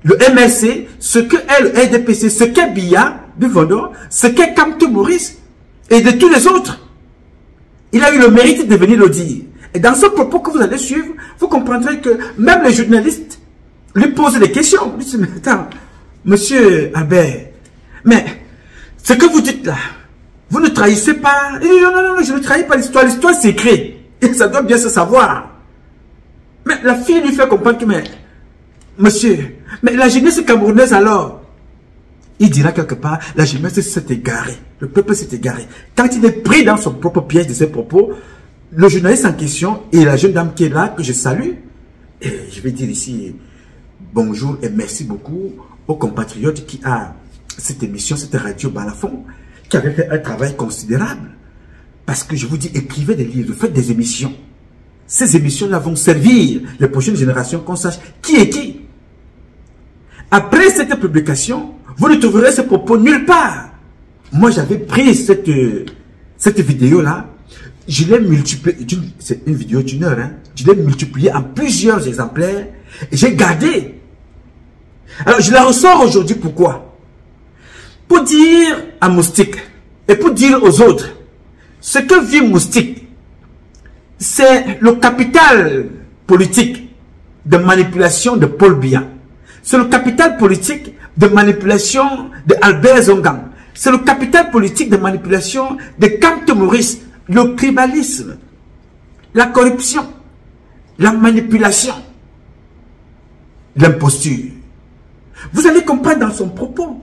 le MLC, ce que est le RDPC, ce qu'est Biya, Bivondor, ce qu'est Kamto Maurice et de tous les autres. Il a eu le mérite de venir le dire. Et dans ce propos que vous allez suivre, vous comprendrez que même les journalistes lui posent des questions. Ils disent, mais attends, monsieur Albert, mais ce que vous dites là, vous ne trahissez pas. Il dit, non, non, non, je ne trahis pas l'histoire. L'histoire c'est écrit. Et ça doit bien se savoir. Mais la fille lui fait comprendre que, mais, monsieur, mais la jeunesse camerounaise alors, il dira quelque part, la jeunesse s'est égarée. Le peuple s'est égaré. Quand il est pris dans son propre piège de ses propos, le journaliste en question et la jeune dame qui est là, que je salue, et je vais dire ici bonjour et merci beaucoup aux compatriotes qui a cette émission, cette radio Balafon, qui avait fait un travail considérable. Parce que je vous dis, écrivez des livres, faites des émissions. Ces émissions-là vont servir les prochaines générations qu'on sache qui est qui. Après cette publication, vous ne trouverez ce propos nulle part. Moi, j'avais pris cette vidéo-là, je l'ai multipliée, c'est une vidéo d'une heure, hein, je l'ai multipliée en plusieurs exemplaires et j'ai gardé. Alors, je la ressors aujourd'hui, pourquoi? Pour dire à Moustique et pour dire aux autres, ce que vit Moustique, c'est le capital politique de manipulation de Paul Biya. C'est le capital politique de manipulation de Albert Zongan. C'est le capital politique de manipulation de Kamto Maurice. Le tribalisme, la corruption, la manipulation, l'imposture. Vous allez comprendre dans son propos.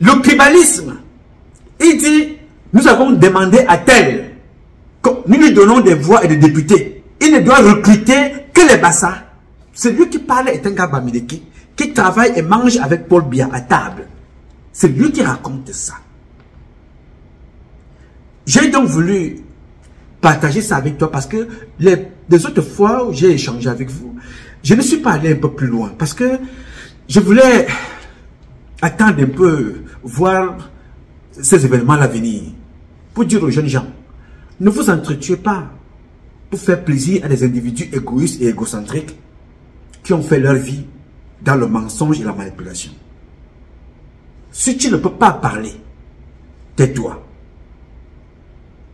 Le tribalisme, il dit, nous avons demandé à tel, nous lui donnons des voix et des députés. Il ne doit recruter que les bassins. Celui qui parle est un gars Bamileke, qui travaille et mange avec Paul Biya à table. C'est lui qui raconte ça. J'ai donc voulu partager ça avec toi parce que les autres fois où j'ai échangé avec vous, je ne suis pas allé un peu plus loin parce que je voulais attendre un peu, voir ces événements à venir pour dire aux jeunes gens, ne vous entretuez pas pour faire plaisir à des individus égoïstes et égocentriques qui ont fait leur vie dans le mensonge et la manipulation. Si tu ne peux pas parler, tais-toi.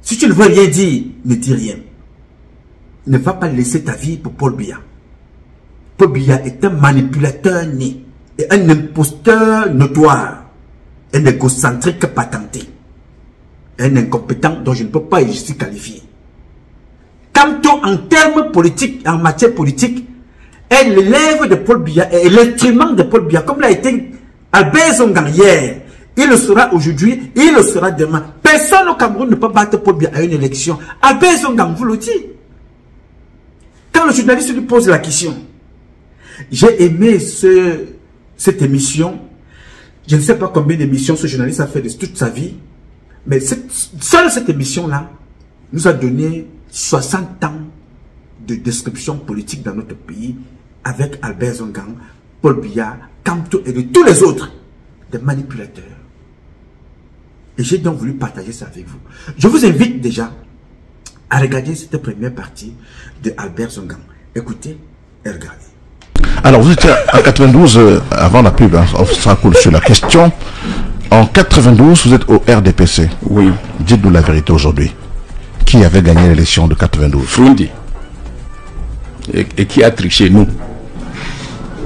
Si tu ne veux rien dire, ne dis rien. Ne va pas laisser ta vie pour Paul Biya. Paul Biya est un manipulateur né et un imposteur notoire, un égocentrique patenté, un incompétent dont je ne peux pas ici qualifier. Kamto, en termes politiques, en matière politique, est l'élève de Paul Biya et l'instrument de Paul Biya, comme l'a été Albert Zongan hier. Il le sera aujourd'hui, il le sera demain. Personne au Cameroun ne peut battre Paul Biya à une élection. Albert Zongan vous le dit. Quand le journaliste lui pose la question, j'ai aimé cette émission. Je ne sais pas combien d'émissions ce journaliste a fait de toute sa vie. Mais seule cette émission-là nous a donné 60 ans de description politique dans notre pays avec Albert Zongan, Paul Biya, Kamto et de tous les autres, des manipulateurs. Et j'ai donc voulu partager ça avec vous. Je vous invite déjà à regarder cette première partie de Albert Zongan. Écoutez et regardez. Alors, vous étiez en 92, avant la pub, hein, on sera cool sur la question. En 92, vous êtes au RDPC. Oui. Dites-nous la vérité aujourd'hui. Qui avait gagné l'élection de 92? Frundi. Et qui a triché, nous?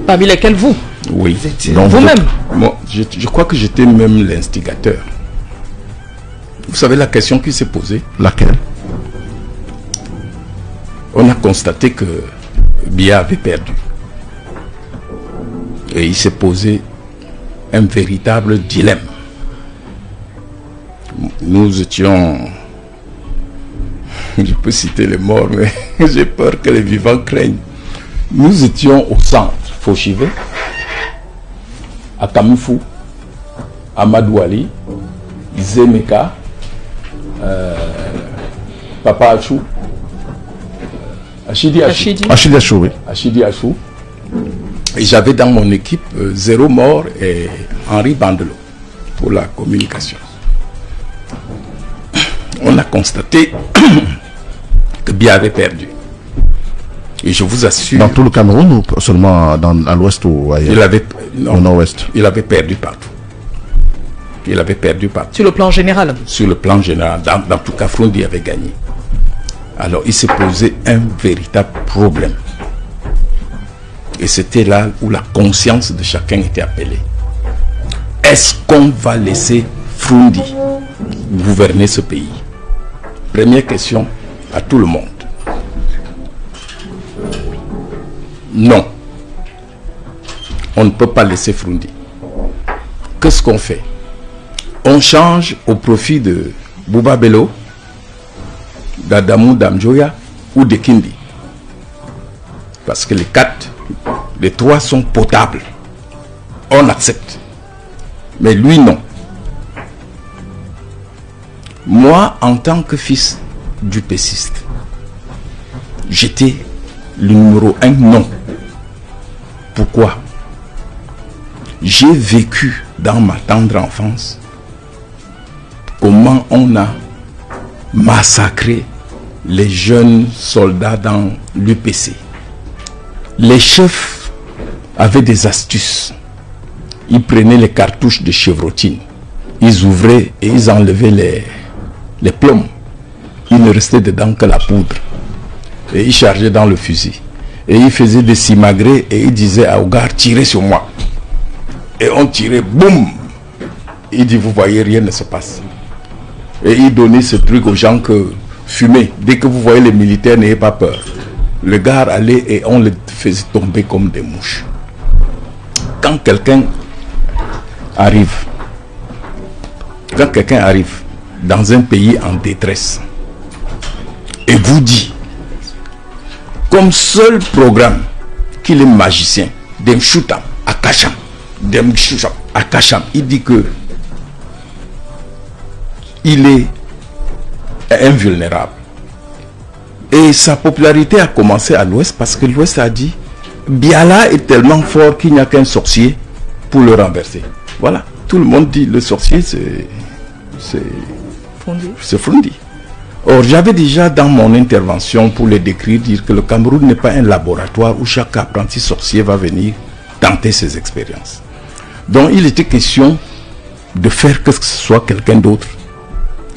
Parmi lesquels vous? Oui. Vous-même? Moi, je crois que j'étais même l'instigateur. Vous savez la question qui s'est posée? Laquelle? On a constaté que Biya avait perdu. Et il s'est posé un véritable dilemme. Nous étions, je peux citer les morts, mais j'ai peur que les vivants craignent. Nous étions au centre, Fauchivé, à Kamifou, à Madouali, Zemeka, Papa Achou, Achidi Achou, oui. Achidi Achou. Et j'avais dans mon équipe 0 mort et Henri Bandelot pour la communication. On a constaté que Biya avait perdu. Et je vous assure... Dans tout le Cameroun ou seulement à l'ouest ou ailleurs? Au nord-ouest. Il avait perdu partout. Il avait perdu partout. Sur le plan général? Sur le plan général. Dans tout cas, Frondi avait gagné. Alors il s'est posé un véritable problème. Et c'était là où la conscience de chacun était appelée. Est-ce qu'on va laisser Frondi gouverner ce pays? Première question à tout le monde. Non. On ne peut pas laisser Frondi. Qu'est-ce qu'on fait? On change au profit de Bouba Bello, d'Adamou Damjoya ou de Kindi. Parce que les 3 sont potables. On accepte. Mais lui, non. Moi, en tant que fils du péciste, j'étais le numéro 1 non. Pourquoi? J'ai vécu dans ma tendre enfance comment on a massacré les jeunes soldats dans l'UPC. Les chefs avaient des astuces. Ils prenaient les cartouches de chevrotine, ils ouvraient et ils enlevaient les plombs. Il ne restait dedans que la poudre. Et ils chargeaient dans le fusil. Et ils faisaient des simagrées et ils disaient à Ougar, tirez sur moi. Et on tirait, boum. Il dit, vous voyez, rien ne se passe. Et il donnait ce truc aux gens que fumez. Dès que vous voyez les militaires, n'ayez pas peur. Le gars allait et on les faisait tomber comme des mouches. Quand quelqu'un arrive dans un pays en détresse et vous dit comme seul programme qu'il est magicien, d'Mchoutam à Kacham, il dit que il est invulnérable. Et sa popularité a commencé à l'ouest parce que l'ouest a dit Biala est tellement fort qu'il n'y a qu'un sorcier pour le renverser. Voilà, tout le monde dit le sorcier c'est Frondi. Or j'avais déjà dans mon intervention pour le décrire dire que le Cameroun n'est pas un laboratoire où chaque apprenti sorcier va venir tenter ses expériences. Donc il était question de faire que ce soit quelqu'un d'autre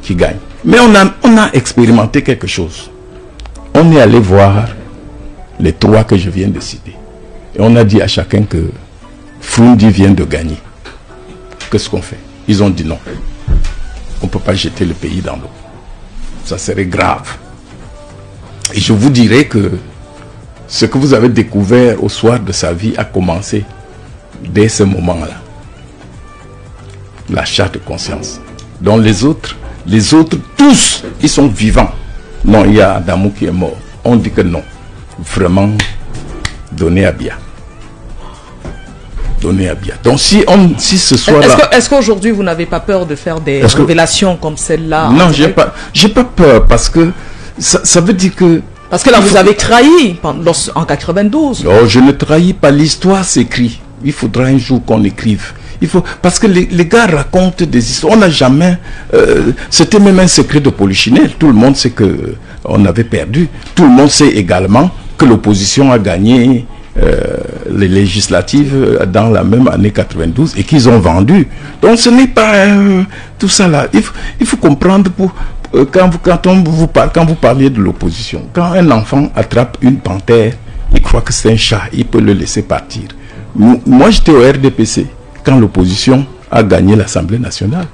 qui gagne. Mais on a expérimenté quelque chose. On est allé voir les 3 que je viens de citer. Et on a dit à chacun que Frondi vient de gagner. Qu'est-ce qu'on fait? Ils ont dit non. On ne peut pas jeter le pays dans l'eau. Ça serait grave. Et je vous dirais que ce que vous avez découvert au soir de sa vie a commencé dès ce moment-là. La charge de conscience. Donc les autres, tous, ils sont vivants. Non, il y a Adamou qui est mort. On dit que non. Vraiment, donner à Biya. Donner à Biya. Donc si ce soir-là... Est-ce qu'aujourd'hui vous n'avez pas peur de faire des révélations comme celle-là? Non, j'ai pas peur parce que ça veut dire que... Parce que là vous avez trahi en 92. Non, je ne trahis pas. L'histoire s'écrit. Il faudra un jour qu'on écrive. Parce que les gars racontent des histoires. On n'a jamais... c'était même un secret de Polichinelle. Tout le monde sait qu'on avait perdu. Tout le monde sait également que l'opposition a gagné les législatives dans la même année 92 et qu'ils ont vendu. Donc ce n'est pas tout ça là. Il faut comprendre quand vous parliez de l'opposition. Quand un enfant attrape une panthère, il croit que c'est un chat. Il peut le laisser partir. Moi j'étais au RDPC quand l'opposition a gagné l'Assemblée nationale.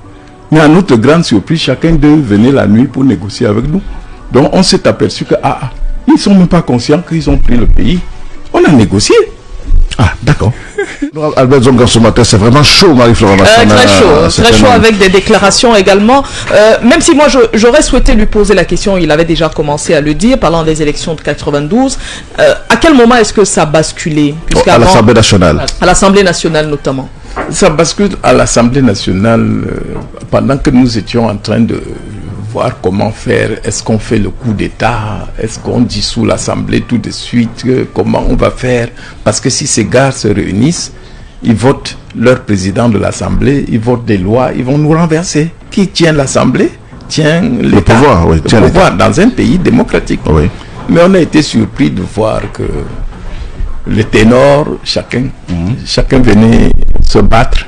Mais à notre grande surprise, chacun d'eux venait la nuit pour négocier avec nous. Donc on s'est aperçu que ils ne sont même pas conscients qu'ils ont pris le pays. On a négocié. Ah, d'accord. Albert Zonga ce matin, c'est vraiment chaud, Marie-Florent. Très chaud, avec des déclarations également. Même si moi j'aurais souhaité lui poser la question, il avait déjà commencé à le dire, parlant des élections de 92. À quel moment est-ce que ça a basculé? À l'Assemblée nationale. À l'Assemblée nationale notamment. Ça bascule à l'Assemblée nationale pendant que nous étions en train de voir comment faire. Est-ce qu'on fait le coup d'État? Est-ce qu'on dissout l'Assemblée tout de suite? Comment on va faire? Parce que si ces gars se réunissent, ils votent leur président de l'Assemblée, ils votent des lois, ils vont nous renverser. Qui tient l'Assemblée? Tient l'État. Le pouvoir, oui. Le pouvoir dans un pays démocratique. Oui. Mais on a été surpris de voir que les ténors, chacun venait se battre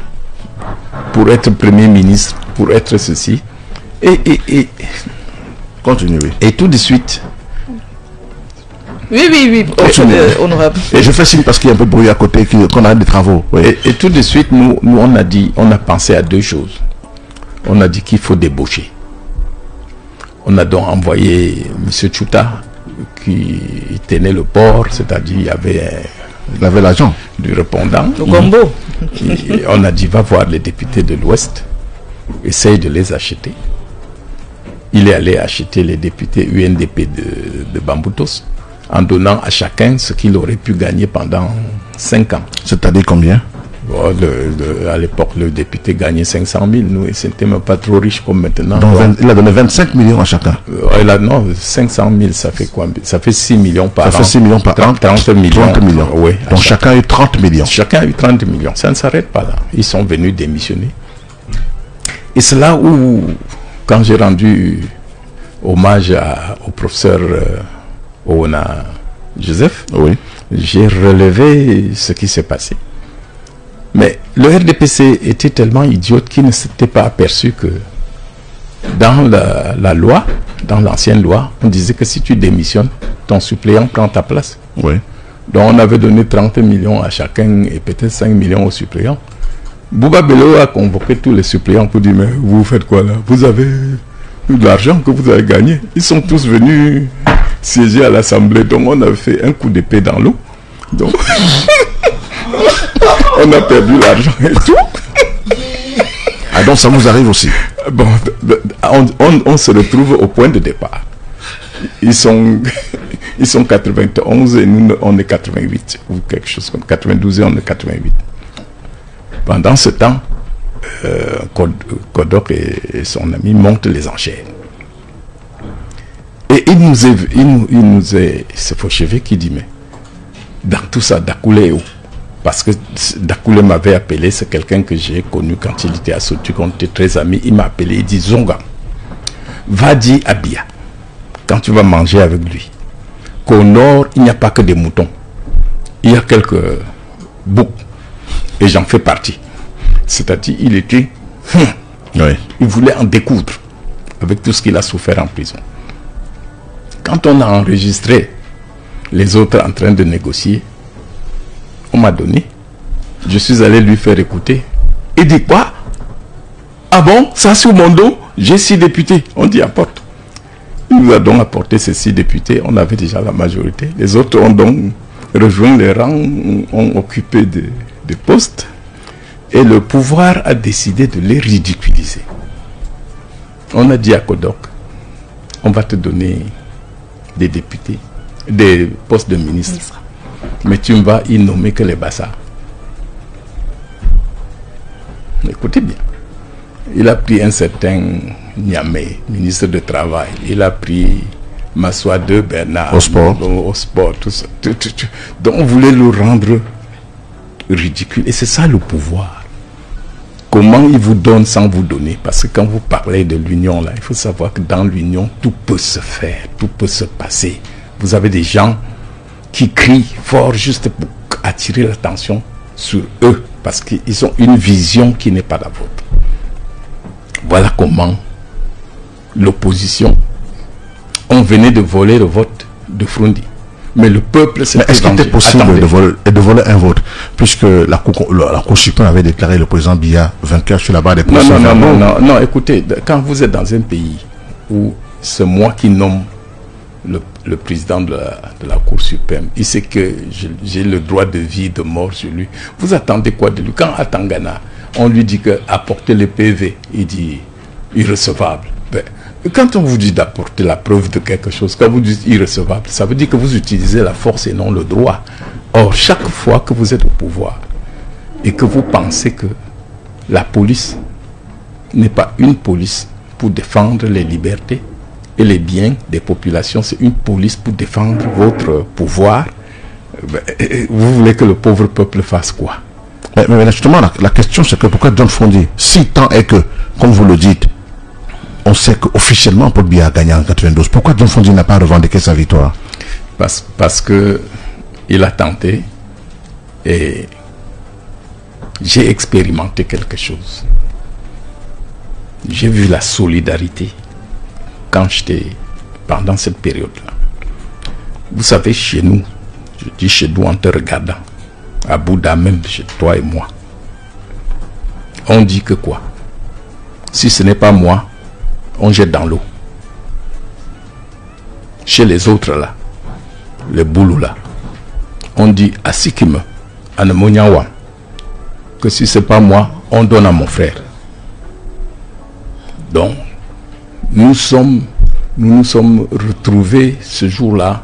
pour être Premier ministre, pour être ceci. Et continuez. Et tout de suite. Oui, honorable. Et je fais signe parce qu'il y a un peu de bruit à côté, qu'on a des travaux. Oui. Et tout de suite, nous on a pensé à deux choses. On a dit qu'il faut débaucher. On a donc envoyé M. Tchouta, qui tenait le port, c'est-à-dire il avait l'agent du répondant. Le gombo. On a dit, va voir les députés de l'Ouest, essaye de les acheter. Il est allé acheter les députés UNDP de Bamboutos, en donnant à chacun ce qu'il aurait pu gagner pendant 5 ans. C'est-à-dire combien? À l'époque, le député gagnait 500 000. Nous, c'était même pas trop riche comme maintenant. Donc, il a donné 25 millions à chacun. Non, 500 000, ça fait quoi? Ça fait 6 millions par an. Ça fait 6 millions par an. 30 millions. 30 millions. Oui. Donc, chacun a eu 30 millions. Chacun a eu 30 millions. Ça ne s'arrête pas là. Ils sont venus démissionner. Et c'est là où, quand j'ai rendu hommage au professeur Oona Joseph, oui, j'ai relevé ce qui s'est passé. Mais le RDPC était tellement idiote qu'il ne s'était pas aperçu que dans la loi, dans l'ancienne loi, on disait que si tu démissionnes, ton suppléant prend ta place. Oui. Donc on avait donné 30 millions à chacun et peut-être 5 millions aux suppléants. Bouba Bello a convoqué tous les suppléants pour dire, mais vous faites quoi là? Vous avez de l'argent que vous avez gagné. Ils sont tous venus siéger à l'Assemblée. Donc on a fait un coup d'épée dans l'eau. Donc on a perdu l'argent et tout. Ah, donc ça vous arrive aussi? Bon, on se retrouve au point de départ. Ils sont 91 et nous on est 88 ou quelque chose comme 92 et on est 88. Pendant ce temps, Kodok et son ami montent les enchères. Et il nous est c'est Fauchevé qui dit, mais dans tout ça, Dakoulé est où? Parce que Dakoulé m'avait appelé, c'est quelqu'un que j'ai connu quand il était à Sotu, quand on était très amis. Il m'a appelé, il dit, Zonga, va dire à Bia, quand tu vas manger avec lui, qu'au nord, il n'y a pas que des moutons. Il y a quelques boucs. Et j'en fais partie. C'est-à-dire, il était... Oui. Il voulait en découdre avec tout ce qu'il a souffert en prison. Quand on a enregistré les autres en train de négocier, on m'a donné. Je suis allé lui faire écouter. Il dit quoi? Ah bon? Ça sur mon dos? J'ai 6 députés. On dit apporte. Il nous a donc apporté ces 6 députés. On avait déjà la majorité. Les autres ont donc rejoint les rangs, ont occupé des postes. Et le pouvoir a décidé de les ridiculiser. On a dit à Kodok, on va te donner des députés, des postes de ministre. Mais tu ne vas y nommer que les bassards. Écoutez bien. Il a pris un certain Niamey, ministre de Travail. Il a pris Massoua de Bernard. Au sport. Au sport, tout ça. Donc on voulait le rendre ridicule. Et c'est ça le pouvoir. Comment il vous donne sans vous donner? Parce que quand vous parlez de l'union, là, il faut savoir que dans l'union, tout peut se faire, tout peut se passer. Vous avez des gens qui crient fort juste pour attirer l'attention sur eux, parce qu'ils ont une vision qui n'est pas la vôtre. Voilà comment l'opposition, on venait de voler le vote de Frundi. Mais le peuple s'est... Est-ce qu'il était possible de voler un vote, puisque la Cour suprême avait déclaré le président Biya vainqueur sur la barre des procès? Non, écoutez, quand vous êtes dans un pays où c'est moi qui nomme le président de la Cour suprême. Il sait que j'ai le droit de vie, de mort sur lui. Vous attendez quoi de lui? Quand à Tangana, on lui dit qu'apporter le PV, il dit irrecevable. Ben, quand on vous dit d'apporter la preuve de quelque chose, quand vous dites irrecevable, ça veut dire que vous utilisez la force et non le droit. Or, chaque fois que vous êtes au pouvoir et que vous pensez que la police n'est pas une police pour défendre les libertés et les biens des populations, c'est une police pour défendre votre pouvoir, vous voulez que le pauvre peuple fasse quoi? Mais justement, la question c'est que pourquoi John Fondi, si tant est que, comme vous le dites, on sait qu'officiellement Paul Biya a gagné en 92, pourquoi John Fondi n'a pas revendiqué sa victoire? Parce que il a tenté et j'ai expérimenté quelque chose. J'ai vu la solidarité quand j'étais pendant cette période-là. Vous savez, chez nous, je dis chez nous en te regardant, à Bouddha même, chez toi et moi, on dit que quoi? Si ce n'est pas moi, on jette dans l'eau. Chez les autres là, les boulous là, on dit à Sikime, à Nemonyawa, que si ce n'est pas moi, on donne à mon frère. Donc, nous nous sommes retrouvés ce jour-là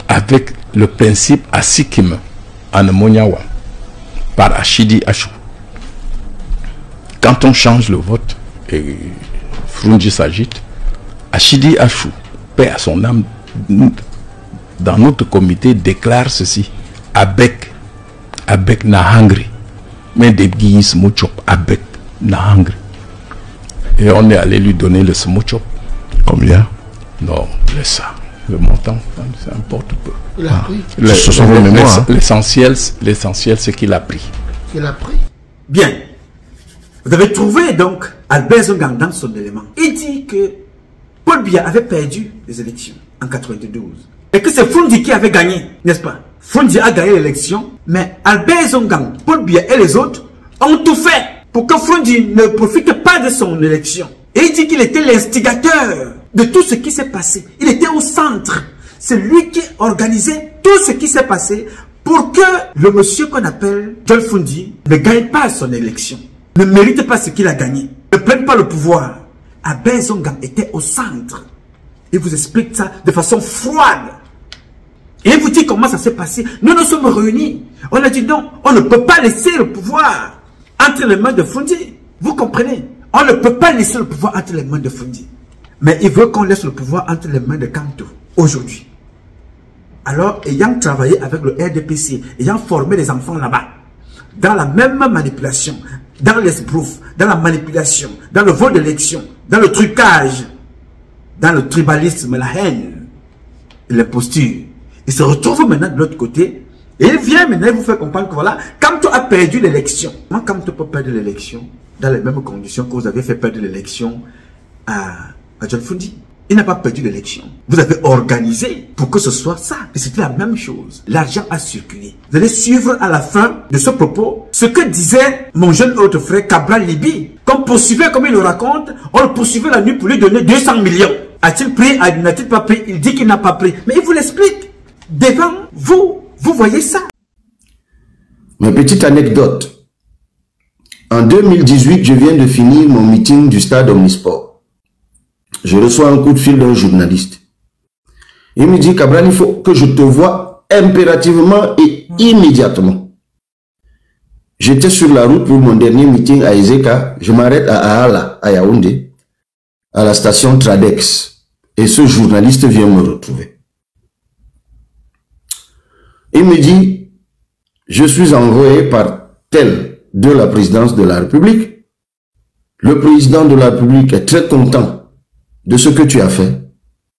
avec le principe à Sikime, à Nemonyawa, par Achidi Achou. Quand on change le vote, et Frunji s'agite, Achidi Achou, paix à son âme, dans notre comité déclare ceci, avec Nahangri, mais des guises Smochop, avec Nahangri. Et on est allé lui donner le Smochop. Combien? Non, laisse ça. Le montant, ça importe peu. Il a pris. Ce sont vos mémoires. L'essentiel, c'est qu'il a pris. Il a pris. Bien. Vous avez trouvé donc Albert Zongang dans son élément. Il dit que Paul Biya avait perdu les élections en 92. Et que c'est Fondi qui avait gagné, n'est-ce pas? Fondi a gagné l'élection, mais Albert Zongang, Paul Biya et les autres ont tout fait pour que Fondi ne profite pas de son élection. Et il dit qu'il était l'instigateur de tout ce qui s'est passé. Il était au centre. C'est lui qui organisait tout ce qui s'est passé pour que le monsieur qu'on appelle John Fondi ne gagne pas son élection, ne mérite pas ce qu'il a gagné, ne prenne pas le pouvoir. Albert Zongang était au centre. Il vous explique ça de façon froide. Et il vous dit comment ça s'est passé. Nous nous sommes réunis. On a dit non, on ne peut pas laisser le pouvoir entre les mains de Fondi. Vous comprenez? On ne peut pas laisser le pouvoir entre les mains de Fondi. Mais il veut qu'on laisse le pouvoir entre les mains de Kamto aujourd'hui. Alors, ayant travaillé avec le RDPC, ayant formé les enfants là-bas, dans la même manipulation, dans l'esbrouf, dans la manipulation, dans le vol d'élection, dans le trucage, dans le tribalisme, la haine, l'imposture, il se retrouve maintenant de l'autre côté et il vient maintenant vous faire comprendre que voilà, Kamto a perdu l'élection. Moi, Kamto peut perdre l'élection dans les mêmes conditions que vous avez fait perdre l'élection à John Fondi. Il n'a pas perdu l'élection. Vous avez organisé pour que ce soit ça. Et c'était la même chose. L'argent a circulé. Vous allez suivre à la fin de ce propos ce que disait mon jeune autre frère Cabral Libi. Qu'on poursuivait, comme il le raconte, on le poursuivait la nuit pour lui donner 200 millions. A-t-il pris? N'a-t-il pas pris? Il dit qu'il n'a pas pris. Mais il vous l'explique. Devant vous, vous voyez ça. Ma petite anecdote. En 2018, je viens de finir mon meeting du stade Omnisport. Je reçois un coup de fil d'un journaliste. Il me dit, Cabral, il faut que je te voie impérativement et immédiatement. J'étais sur la route pour mon dernier meeting à Ezeka. Je m'arrête à Ahala, à Yaoundé, à la station Tradex. Et ce journaliste vient me retrouver. Il me dit, je suis envoyé par tel de la présidence de la République. Le président de la République est très content de ce que tu as fait.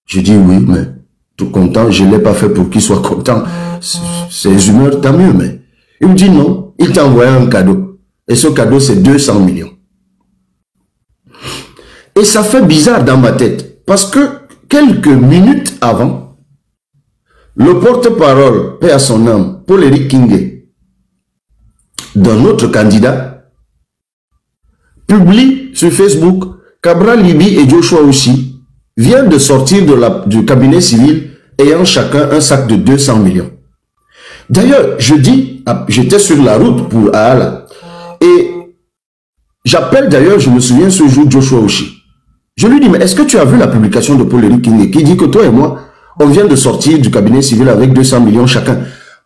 Je dis oui, mais tout content, je ne l'ai pas fait pour qu'il soit content. Ses humeurs, tant mieux, mais il me dit non, il t'a envoyé un cadeau. Et ce cadeau, c'est 200 millions. Et ça fait bizarre dans ma tête, parce que quelques minutes avant, le porte-parole, paix à son âme, Paul-Éric Kingé, d'un autre candidat, publie sur Facebook, Cabral Libi et Joshua aussi vient de sortir du cabinet civil ayant chacun un sac de 200 millions. D'ailleurs, je dis, j'étais sur la route pour Aala et j'appelle d'ailleurs, je me souviens ce jour, Joshua Oshi. Je lui dis, mais est-ce que tu as vu la publication de Paul-Éric Kingé qui dit que toi et moi, on vient de sortir du cabinet civil avec 200 millions chacun.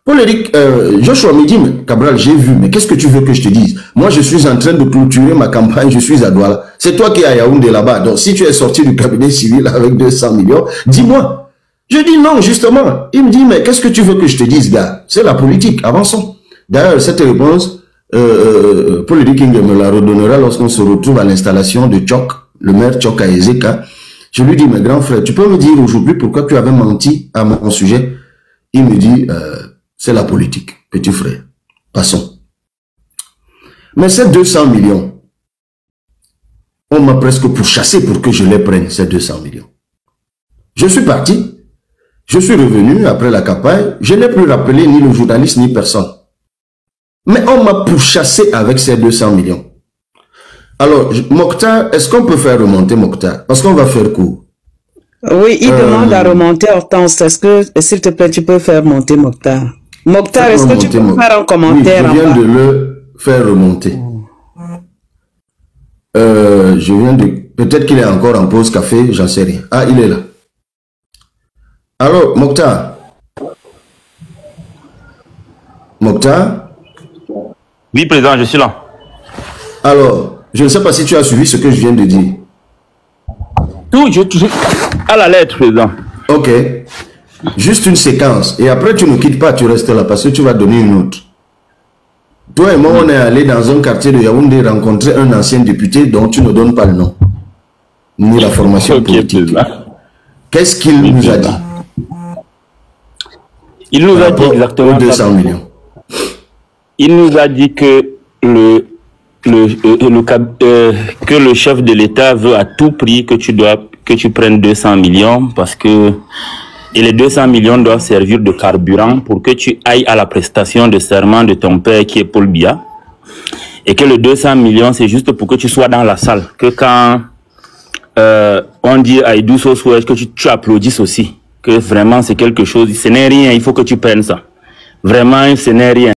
Paul-Éric, Joshua me dit, mais Cabral, j'ai vu, mais qu'est-ce que tu veux que je te dise? Moi, je suis en train de clôturer ma campagne, je suis à Douala. C'est toi qui es à Yaoundé là-bas. Donc, si tu es sorti du cabinet civil avec 200 millions, dis-moi. Je dis non, justement. Il me dit, mais qu'est-ce que tu veux que je te dise, gars? C'est la politique, avançons. D'ailleurs, cette réponse, Paul-Éric Kingé me la redonnera lorsqu'on se retrouve à l'installation de Tchok, le maire Tchok à Ezeka. Je lui dis, mais grand frère, tu peux me dire aujourd'hui pourquoi tu avais menti à mon sujet? Il me dit, c'est la politique, petit frère. Passons. Mais ces 200 millions, on m'a presque pourchassé pour que je les prenne, ces 200 millions. Je suis parti, je suis revenu après la campagne, je n'ai plus rappelé ni le journaliste ni personne. Mais on m'a pourchassé avec ces 200 millions. Alors, Mokhtar, est-ce qu'on peut faire remonter Mokhtar? Parce qu'on va faire court. Oui, il demande à remonter Hortense. Est-ce que, s'il te plaît, tu peux faire monter Mokhtar? Mokhtar, est-ce que tu peux faire un commentaire? Oui, je viens de le faire remonter. Je viens de... Peut-être qu'il est encore en pause café, j'en sais rien. Ah, il est là. Alors, Mokhtar. Mokhtar? Oui, président, je suis là. Alors, je ne sais pas si tu as suivi ce que je viens de dire. Tout, à la lettre, président. Ok. Juste une séquence. Et après, tu ne quittes pas, tu restes là parce que tu vas donner une autre. Toi et moi, on est allé dans un quartier de Yaoundé rencontrer un ancien député dont tu ne donnes pas le nom. Ni la formation politique. Qu'est-ce qu'il nous a dit? Il nous a dit exactement 200 millions. Il nous a dit que que le chef de l'État veut à tout prix que tu prennes 200 millions parce que les 200 millions doivent servir de carburant pour que tu ailles à la prestation de serment de ton père qui est Paul Biya et que le 200 millions c'est juste pour que tu sois dans la salle, que quand on dit Aïdou Sosouèche que tu applaudisses aussi, que vraiment c'est quelque chose, ce n'est rien, il faut que tu prennes ça. Vraiment, ce n'est rien.